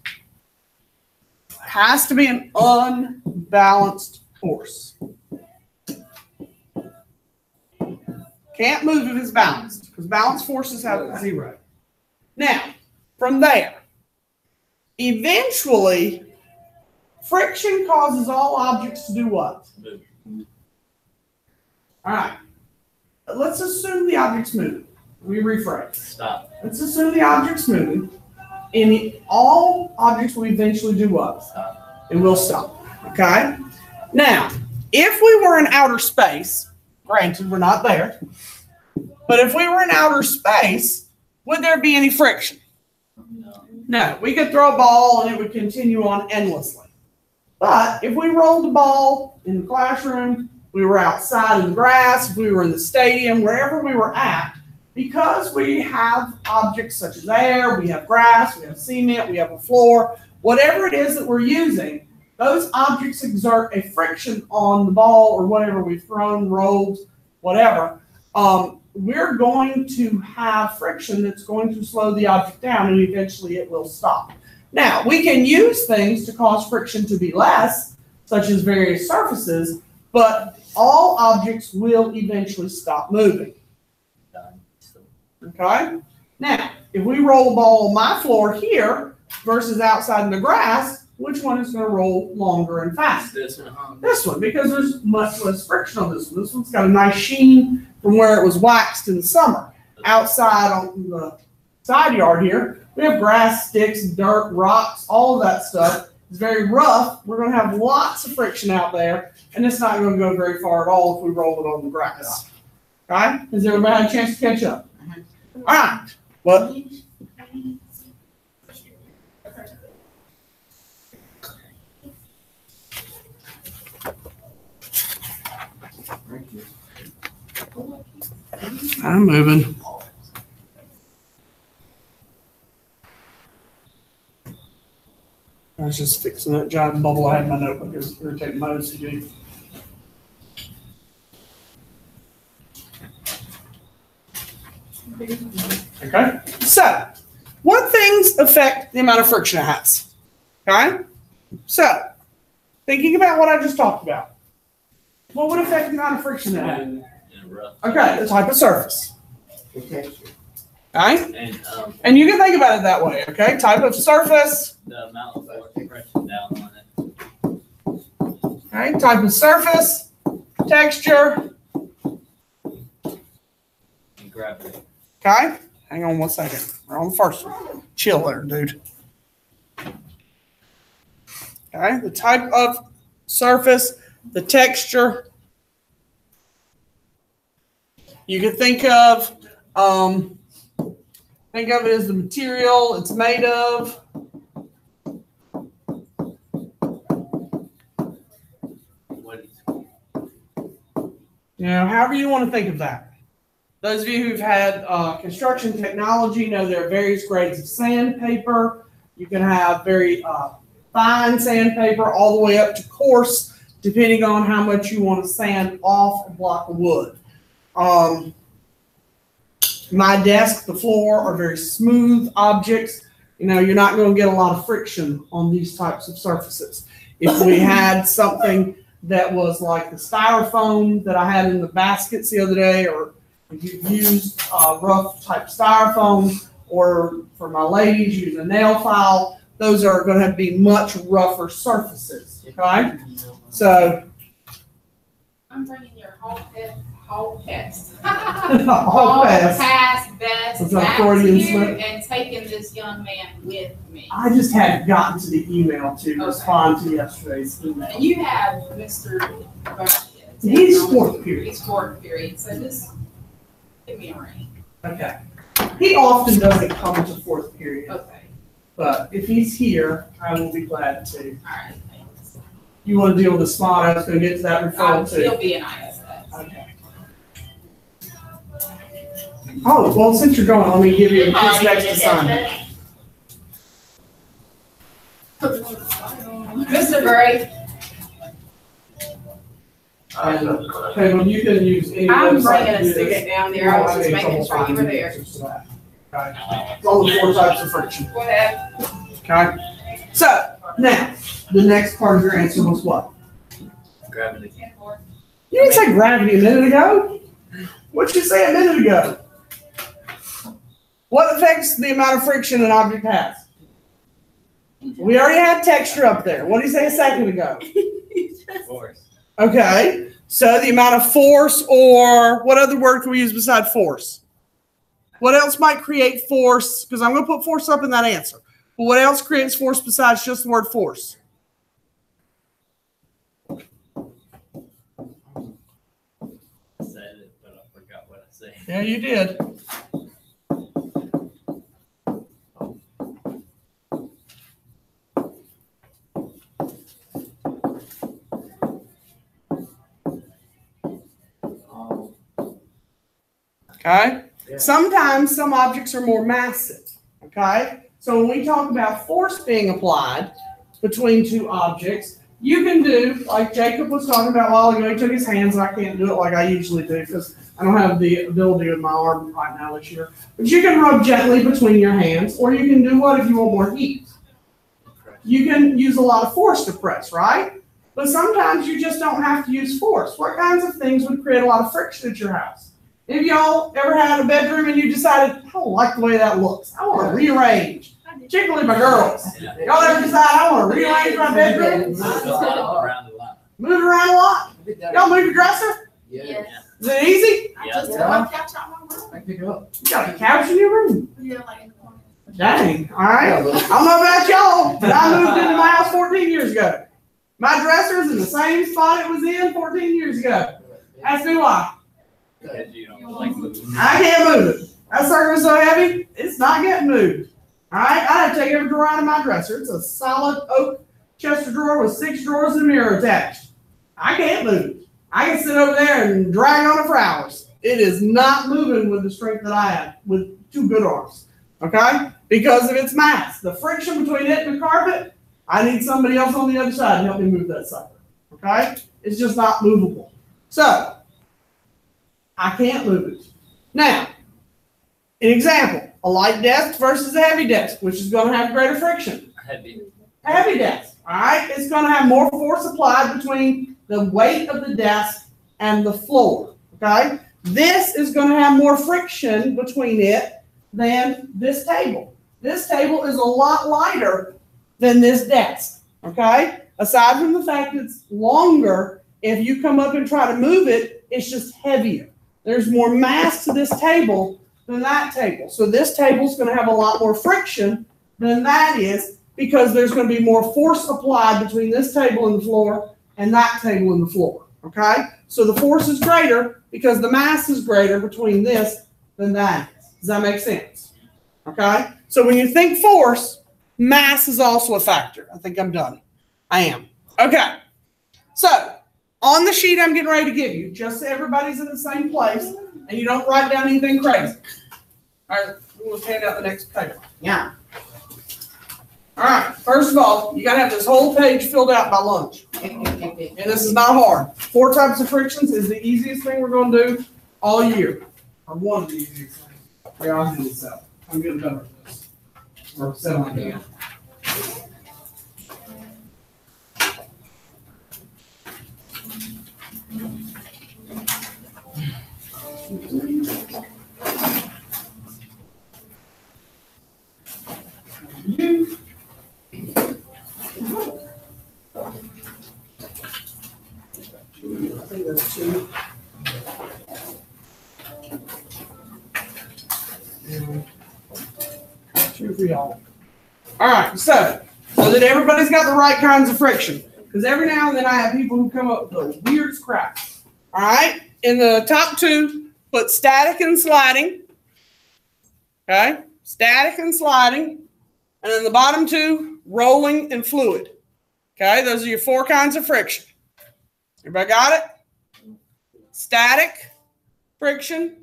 It has to be an unbalanced force. Can't move if it's balanced, because balanced forces have 0. Now, from there, eventually, friction causes all objects to do what? Move. All right. Let's assume the object's moving. We rephrase. Stop. Let's assume the object's moving, and all objects will eventually do what? Stop. It will stop. Okay? Now, if we were in outer space, granted we're not there, but if we were in outer space, would there be any friction? No. No. We could throw a ball and it would continue on endlessly. But if we rolled the ball in the classroom, we were outside in the grass, if we were in the stadium, wherever we were at, because we have objects such as air, we have grass, we have cement, we have a floor, whatever it is that we're using, those objects exert a friction on the ball or whatever we've thrown, rolled, whatever. We're going to have friction that's going to slow the object down and eventually it will stop. Now, we can use things to cause friction to be less, such as various surfaces, but all objects will eventually stop moving. Done. Okay? Now, if we roll a ball on my floor here versus outside in the grass, which one is going to roll longer and faster? This one, huh? This one, because there's much less friction on this one. This one's got a nice sheen from where it was waxed in the summer. Outside on the side yard here, we have grass, sticks, dirt, rocks, all of that stuff. It's very rough. We're going to have lots of friction out there, and it's not going to go very far at all if we roll it on the grass. Okay? Has everybody had a chance to catch up? All right. What? I'm moving. I was just fixing that giant bubble I had in my notebook. It was irritating my OCD. Okay, so what things affect the amount of friction it has? Okay, so thinking about what I just talked about, what would affect the amount of friction it has? In a rough. Okay, the type of surface. The texture. Okay, And, and you can think about it that way. Okay, type of surface. the amount of force pressure down on it. Okay, type of surface, texture. And gravity. Okay, hang on one second. We're on the first one. Chill there, dude. Okay, the type of surface, the texture. You can think of it as the material it's made of. What is You know, however you want to think of that. Those of you who've had construction technology know there are various grades of sandpaper. You can have very fine sandpaper all the way up to coarse, depending on how much you want to sand off a block of wood. My desk, the floor are very smooth objects. You know, you're not going to get a lot of friction on these types of surfaces. If we had something that was like the styrofoam that I had in the baskets the other day, or if you used rough type styrofoam, or for my ladies, use a nail file, those are going to be much rougher surfaces, okay? So, I'm bringing your whole test. all fast. Past best Was that back Freudian here slip? and taking this young man with me. I just hadn't gotten to the email to Okay. respond to yesterday's email. And you have Mr. He's fourth period. He's fourth period, so just give me a ring. Okay. He often doesn't come to fourth period, Okay, but if he's here, I will be glad to. all right, thanks. You want to deal with the spot, I was going to get to that referral He'll too. be an ISS. Okay. Oh, well, since you're going, let me give you this next assignment. Mr. Gray, Okay, well, you can use any I'm website bringing to a do this. sticker down You there, I won't was have just any making trouble sure you were finding there. answers to that. Okay. It's all the 4 types of friction. Go ahead. Okay. So now, the next part of your answer was what? gravity. You didn't say gravity a minute ago. What'd you say a minute ago? What affects the amount of friction an object has? We already had texture up there. What did you say a second ago? Force. Okay. So the amount of force, or what other word can we use beside force? What else might create force? Because I'm going to put force up in that answer. But what else creates force besides just the word force? I said it, but I forgot what I said. Yeah, you did. Okay? Yeah. Sometimes some objects are more massive. Okay? So when we talk about force being applied between two objects, you can do, like Jacob was talking about a while ago, he took his hands, and I can't do it like I usually do because I don't have the ability with my arm right now this year. But you can rub gently between your hands, or you can do what if you want more heat? You can use a lot of force to press, right? But sometimes you just don't have to use force. What kinds of things would create a lot of friction at your house? Have y'all ever had a bedroom and you decided, I don't like the way that looks. I want to rearrange. Particularly my girls. Yeah. Y'all ever decide I want to rearrange my bedroom? Around the line. Move it around a lot? Y'all move your dresser? Yeah. Is it easy? I Yeah. just took my couch out my room. I pick it up. You got a couch in your room. Yeah, like in the corner. Dang, all right. I don't know about y'all, but I moved into my house 14 years ago. My dresser's in the same spot it was in 14 years ago. Ask me why. Because you don't like moving. I can't move it. That sucker was so heavy, it's not getting moved. All right, I have to take every drawer out of my dresser. It's a solid oak chest of drawer with 6 drawers and a mirror attached. I can't move it. I can sit over there and drag on it for hours. It is not moving with the strength that I have with 2 good arms. Okay? Because of its mass. The friction between it and the carpet, I need somebody else on the other side to help me move that sucker. Okay? It's just not movable. So, I can't move it. Now, An example, a light desk versus a heavy desk, which is gonna have greater friction. Heavy. Heavy desk, all right? It's gonna have more force applied between the weight of the desk and the floor, okay? This is gonna have more friction between it than this table. This table is a lot lighter than this desk, okay? Aside from the fact it's longer, if you come up and try to move it, it's just heavier. There's more mass to this table than that table. So this table's gonna have a lot more friction than that is because there's gonna be more force applied between this table and the floor and that table and the floor, okay? So the force is greater because the mass is greater between this than that is. Does that make sense? Okay? So when you think force, mass is also a factor. I think I'm done. I am. Okay. So on the sheet I'm getting ready to give you, just so everybody's in the same place and you don't write down anything crazy. All right, we'll hand out the next paper. Yeah. All right, first of all, you got to have this whole page filled out by lunch. And this is not hard. 4 types of frictions is the easiest thing we're going to do all year. Or one of the easiest things. We all do this out. I'm getting better at this. Or 7 again. I think that's 2. And 2 for y'all. All right, so that everybody's got the right kinds of friction. Because every now and then I have people who come up with the weirdest crap. All right, in the top 2, put static and sliding. Okay, static and sliding. And in the bottom 2, rolling and fluid. Okay, those are your 4 kinds of friction. Everybody got it? Static friction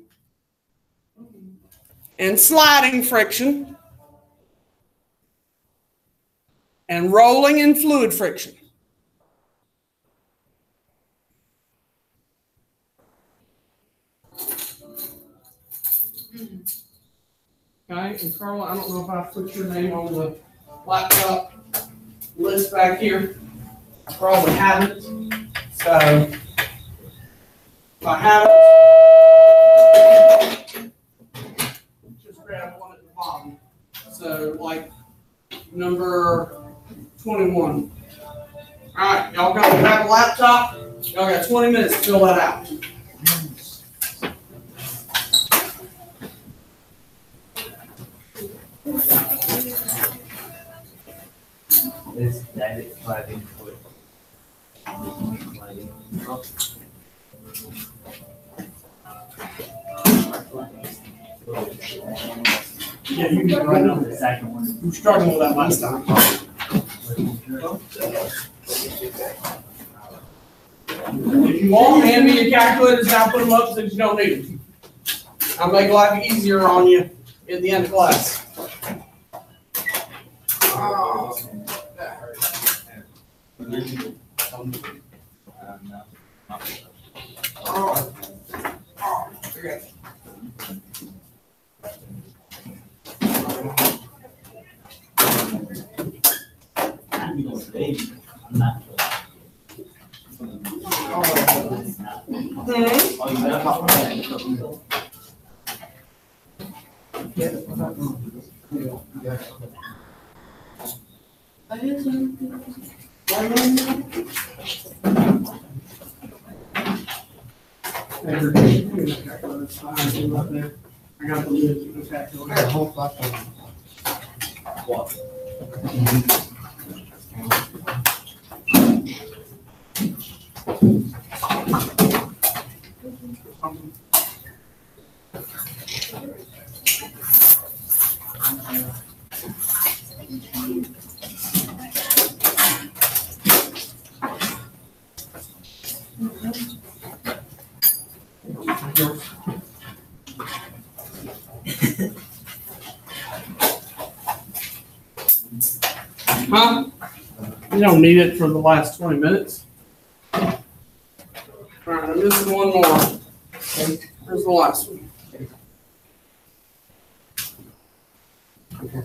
and sliding friction and rolling and fluid friction. Okay, and Carla, I don't know if I put your name on the laptop list back here. I probably haven't. So if I haven't, just grab one at the bottom. So like number 21. All right, y'all go grab a laptop. Y'all got 20 minutes to fill that out. This static sliding foot. Yeah, you can write on The second one. You were struggling with that last time. If you want, hand me your calculators and I'll put them up since you don't need them. I'll make life easier on you at the end of class. Oh, that hurts. Oh, okay. I'm going to baby. I'm not. I got the lid to the calculator. What? Huh? You don't need it for the last 20 minutes. All right, I'm missing one more. Okay, here's the last one. Did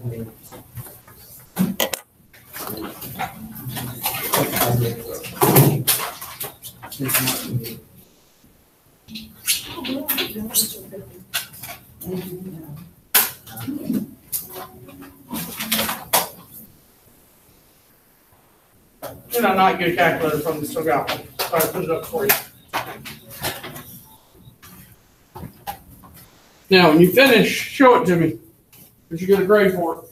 I not get a calculator from the still got one? So I put it up for you. Now, when you finish, show it to me, because you get a grade for it.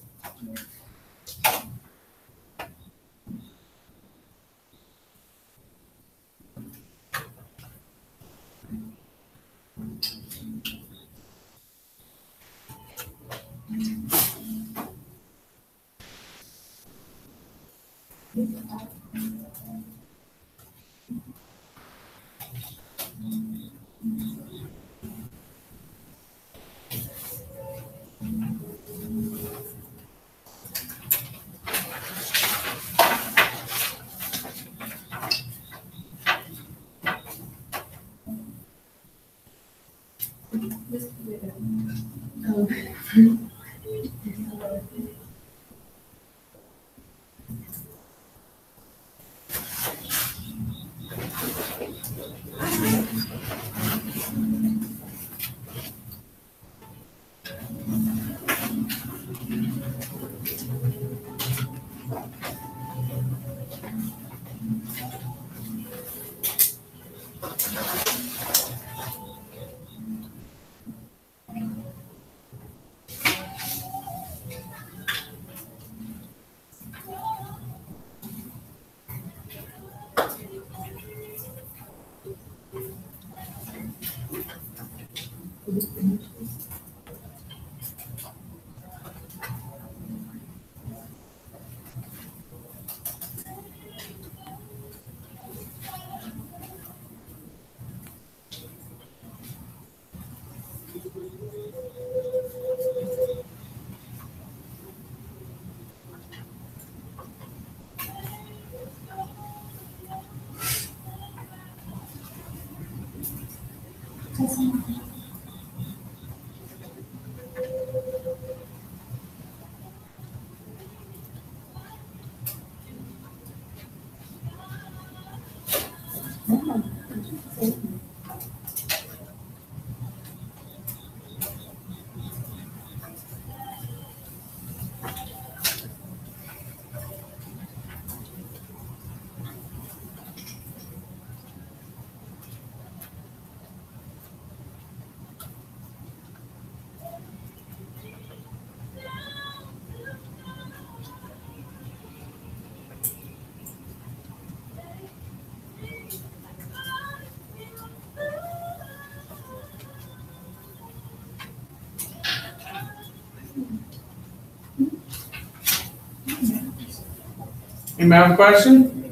Anybody have a question?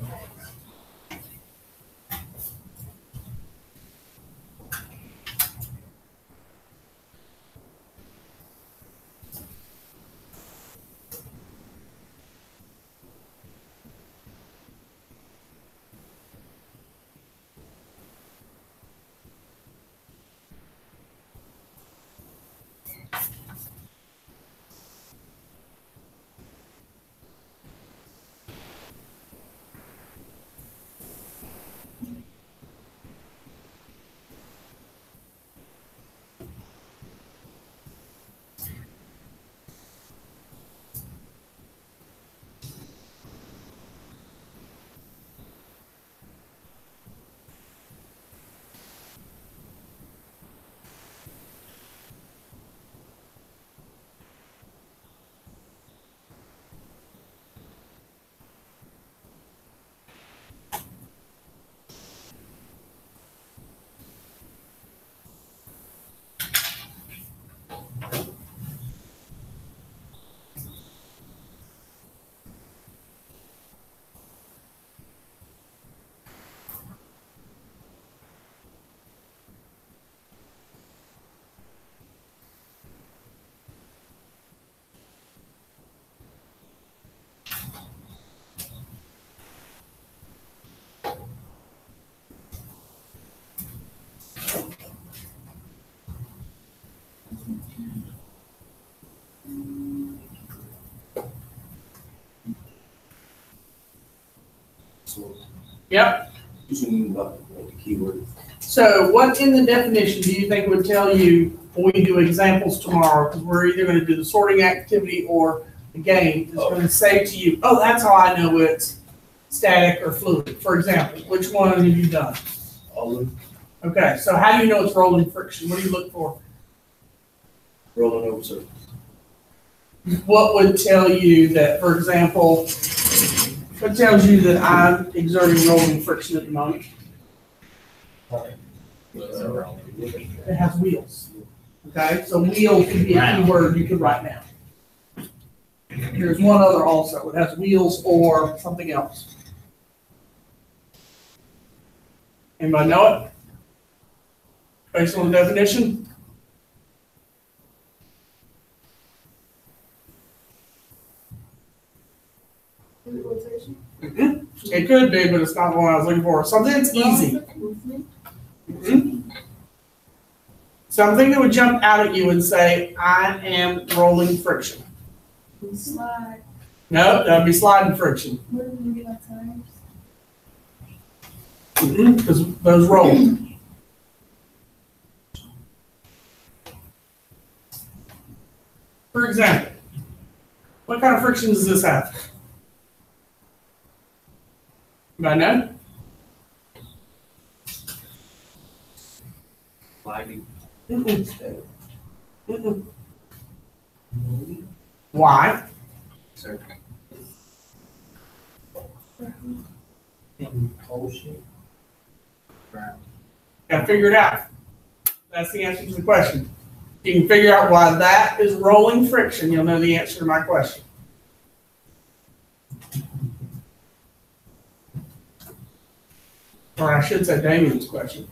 Yep. Keyword. So what in the definition do you think would tell you when we do examples tomorrow? Because we're either going to do the sorting activity or the game. It's going to say to you, oh, that's how I know it's static or fluid. For example, which one have you done? All of Okay, so how do you know it's rolling friction? What do you look for? rolling over surface. What would tell you that, for example, what tells you that I'm exerting rolling friction at the moment? It has wheels. Okay, so wheel could be a key word you could write down. There's one other also. It has wheels or something else. Anybody know it? Based on the definition? It could be, but it's not the one I was looking for. Something that's easy. Something that would jump out at you and say, I am rolling friction. Slide. No, that would be sliding friction. What do we get like tires? Because those roll. For example, what kind of friction does this have? Anybody know? Sliding. Why? Gotta figure it out. That's the answer to the question. If you can figure out why that is rolling friction, you'll know the answer to my question. Or I should say Damien's question.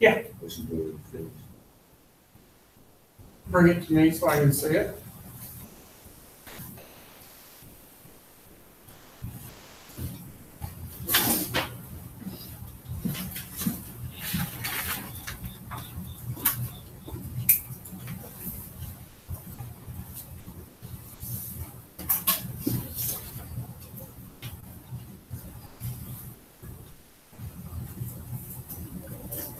Yeah. Bring it to me so I can see it.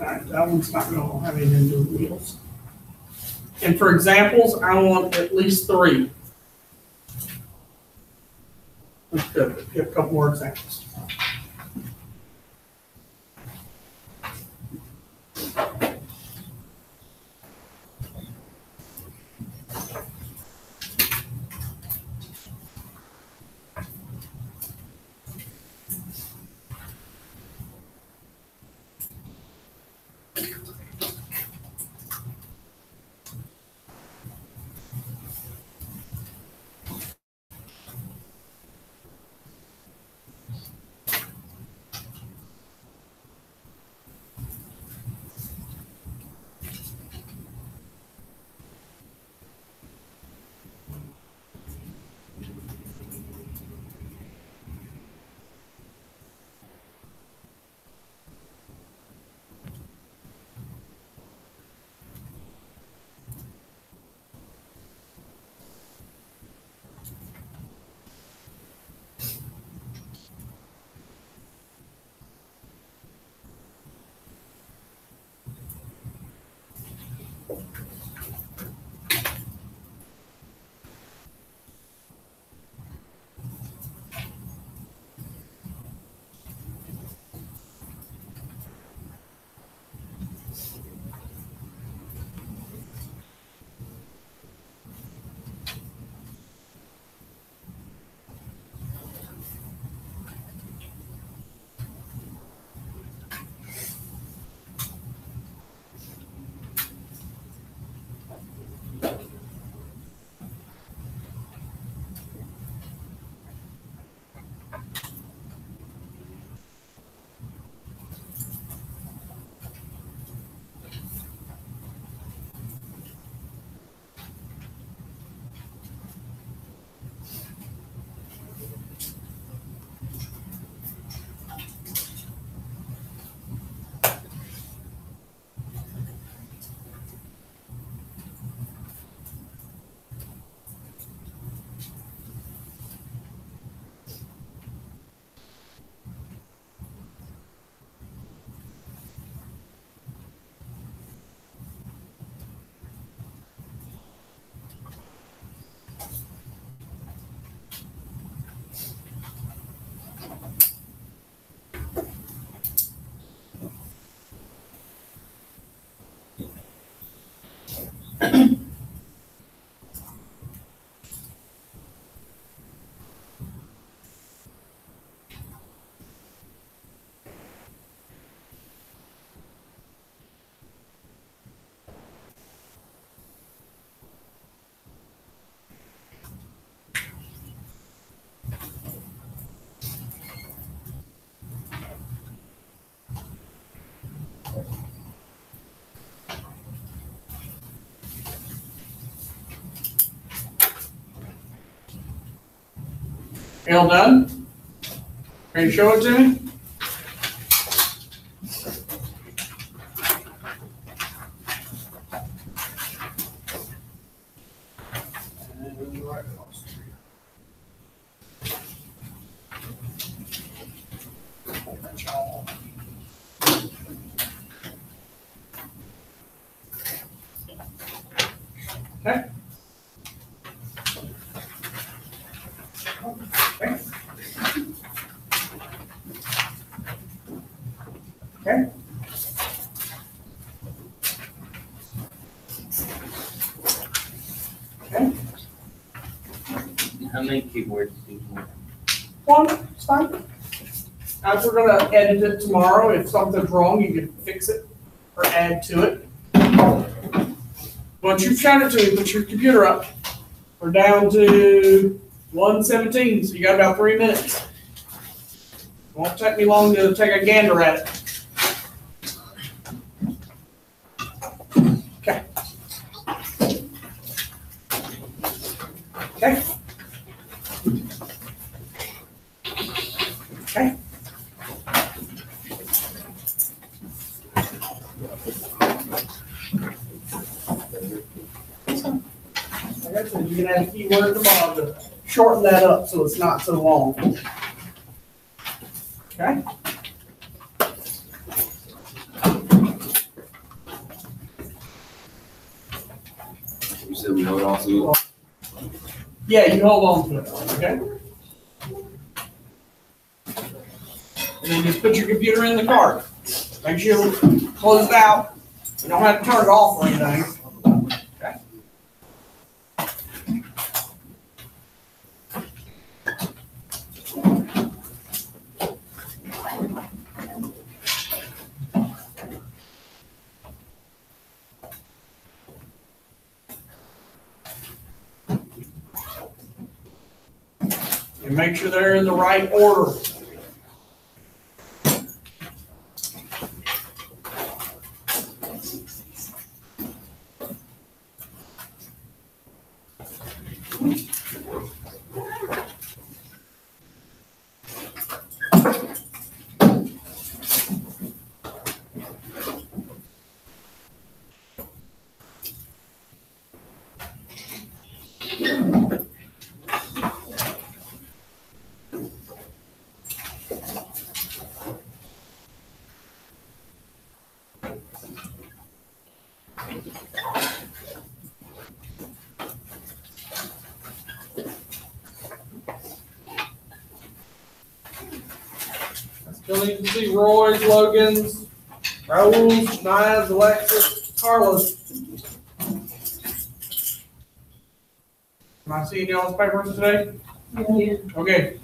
Alright, that one's not gonna have anything to do with wheels. And for examples, I want at least 3. Let's go, get a couple more examples. All done? Can you show it to me? Okay. Okay. Okay. How many keywords do you want? One, it's fine. As we're gonna edit it tomorrow, if something's wrong, you can fix it or add to it. Once you've shown it to me, put your computer up. We're down to 1:17, so you got about 3 minutes. Won't take me long to take a gander at it. Okay. Okay. Okay. Like I said, you can add a keyword at the bottom to shorten that up so it's not so long. Okay? hold on to it. Yeah, you hold on to it, okay? And then just put your computer in the cart. Make sure it's closed out. You don't have to turn it off or anything. Okay? And make sure they're in the right order. Still need to see Roy's, Logan's, Raul's, Naya's, Alexis, Carla's. Am I seeing y'all's papers today? Yeah. Okay.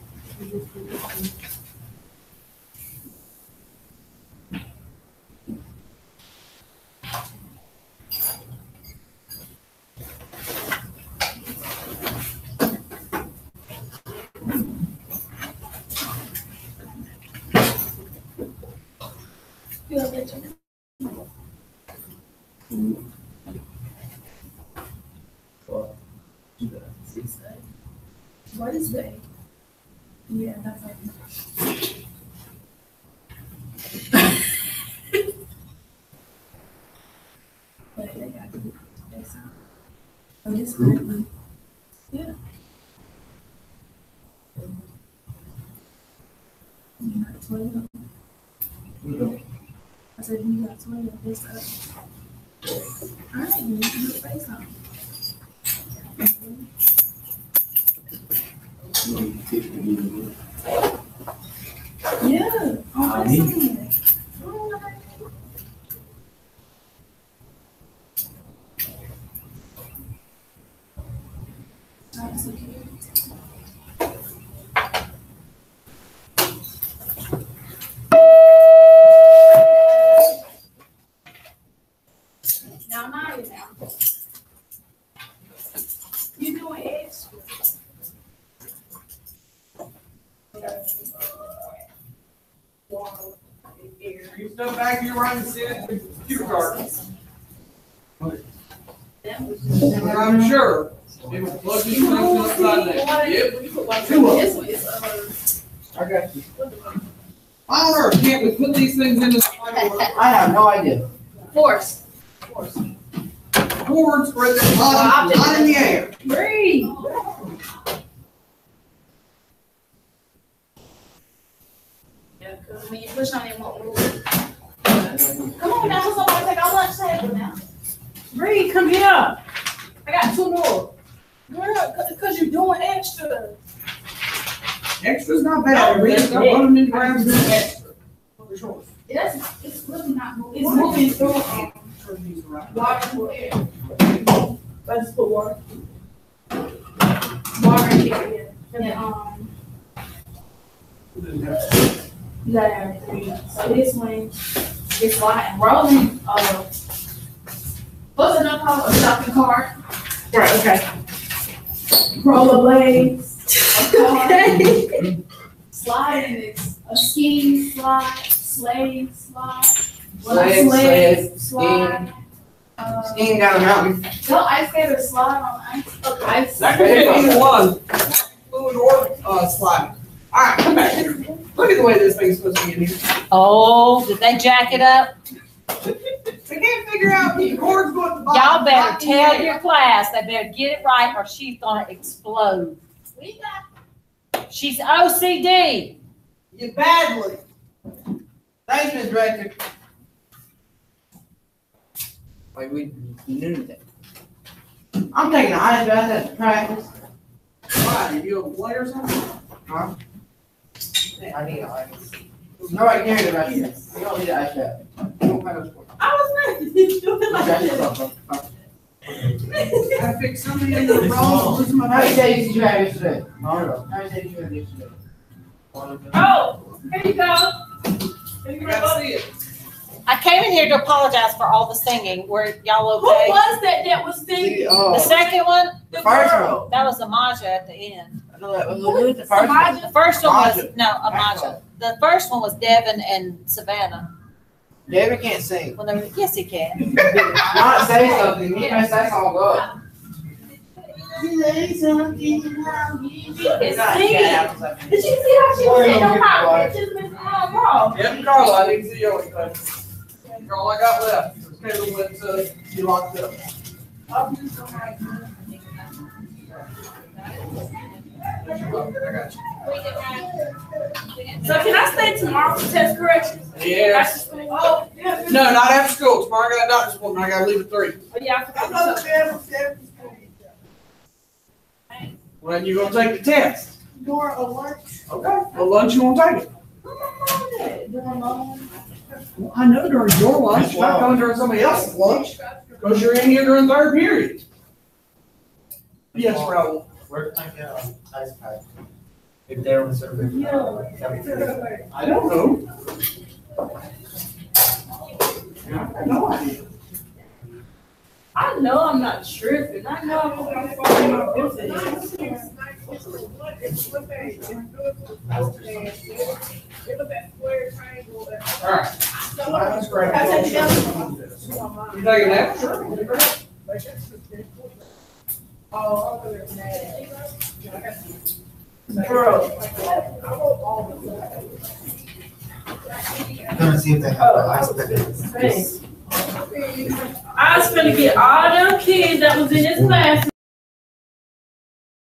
What is that? Yeah, that's like. But they got to, that's all. Oh, this one. Yeah. You got 12. I said, you got 12. This up. All right, you need to say something. Yeah. Oh, that's something. That's okay. Now, Naya, now. You doing extra. You step back here right and sit in the computer card. I'm sure. It will plug these things upside down. Yep. I got you. On earth, can't we put these things in this? I have no idea. Force. Cords spread their bottom, not in the air. Breathe. Yeah, because when you push on it, it won't move. Come on now, somebody take our lunch table now. Bree, come here. I got 2 more. Girl, because you're doing extra. Extra's not bad. We just put them in the ground and do extra. For sure. It's really not moving. It's moving through water and air. Let's put water. Water and air. And you got everything. So this one is like rolling. What's another called? A shopping cart. Right, okay. Rollerblades. Okay. Sliding is a ski slide, sleigh slide. Slide. Skiing down a mountain. No, ice skate or slide on ice. Ice. That could fit either one. Fluid or slide. All right, come back here. Look at the way this thing's supposed to be in here. Oh, did they jack it up? They can't figure out the cords going to the bottom. Y'all better not in the tell air. your class, they better get it right or she's gonna explode. We got. She's OCD. You badly. Thanks, Ms. Director. Like we knew that. I'm taking the ice bath at the practice. Why, you gonna play or something? Huh? I need ice. No, I carry the rest of it. You don't need the ice bath. You don't have a sport. I was ready to do it like that. I fixed something in the wrong, losing my How many face. days did you have yesterday? How many days did you have yesterday? Oh, here you go. Here you I gotta go. see it. I came in here to apologize for all the singing. Were y'all Who okay? was that was singing? The second one, The First girl. that was Amaja at the end. I know that was Lulu, the first one. The first one was, Amaja. no, Amaja. The first one was Devin and Savannah. David can't sing. When they were, yes, he can. Not say something, he messed that song up. She is singing. Did you see how she Or was you'll in her get pocket? She's been wrong. Yep, Carla, I didn't see you anything. That's all I got left. Caleb went to, you locked up. I got So can I stay tomorrow for test corrections? you. Yeah. Oh, yeah. No, not after school. Tomorrow I got a doctor's appointment. I gotta leave at 3. Oh, yeah, I forgot to say. When you gonna take the test? During a lunch. Okay. Well, lunch you won't take it. Well, I know during your lunch, you're not coming during somebody else's lunch, because you're in here during third period. Yes, Raul. Where can I get an ice pack? If they're on service. I don't know. I have no idea. I know I'm not tripping. I know I'm gonna find my business. All right. Let's grab it. You taking that? Sure. Gonna see if they have the ice pack. I was gonna get all them kids that was in this class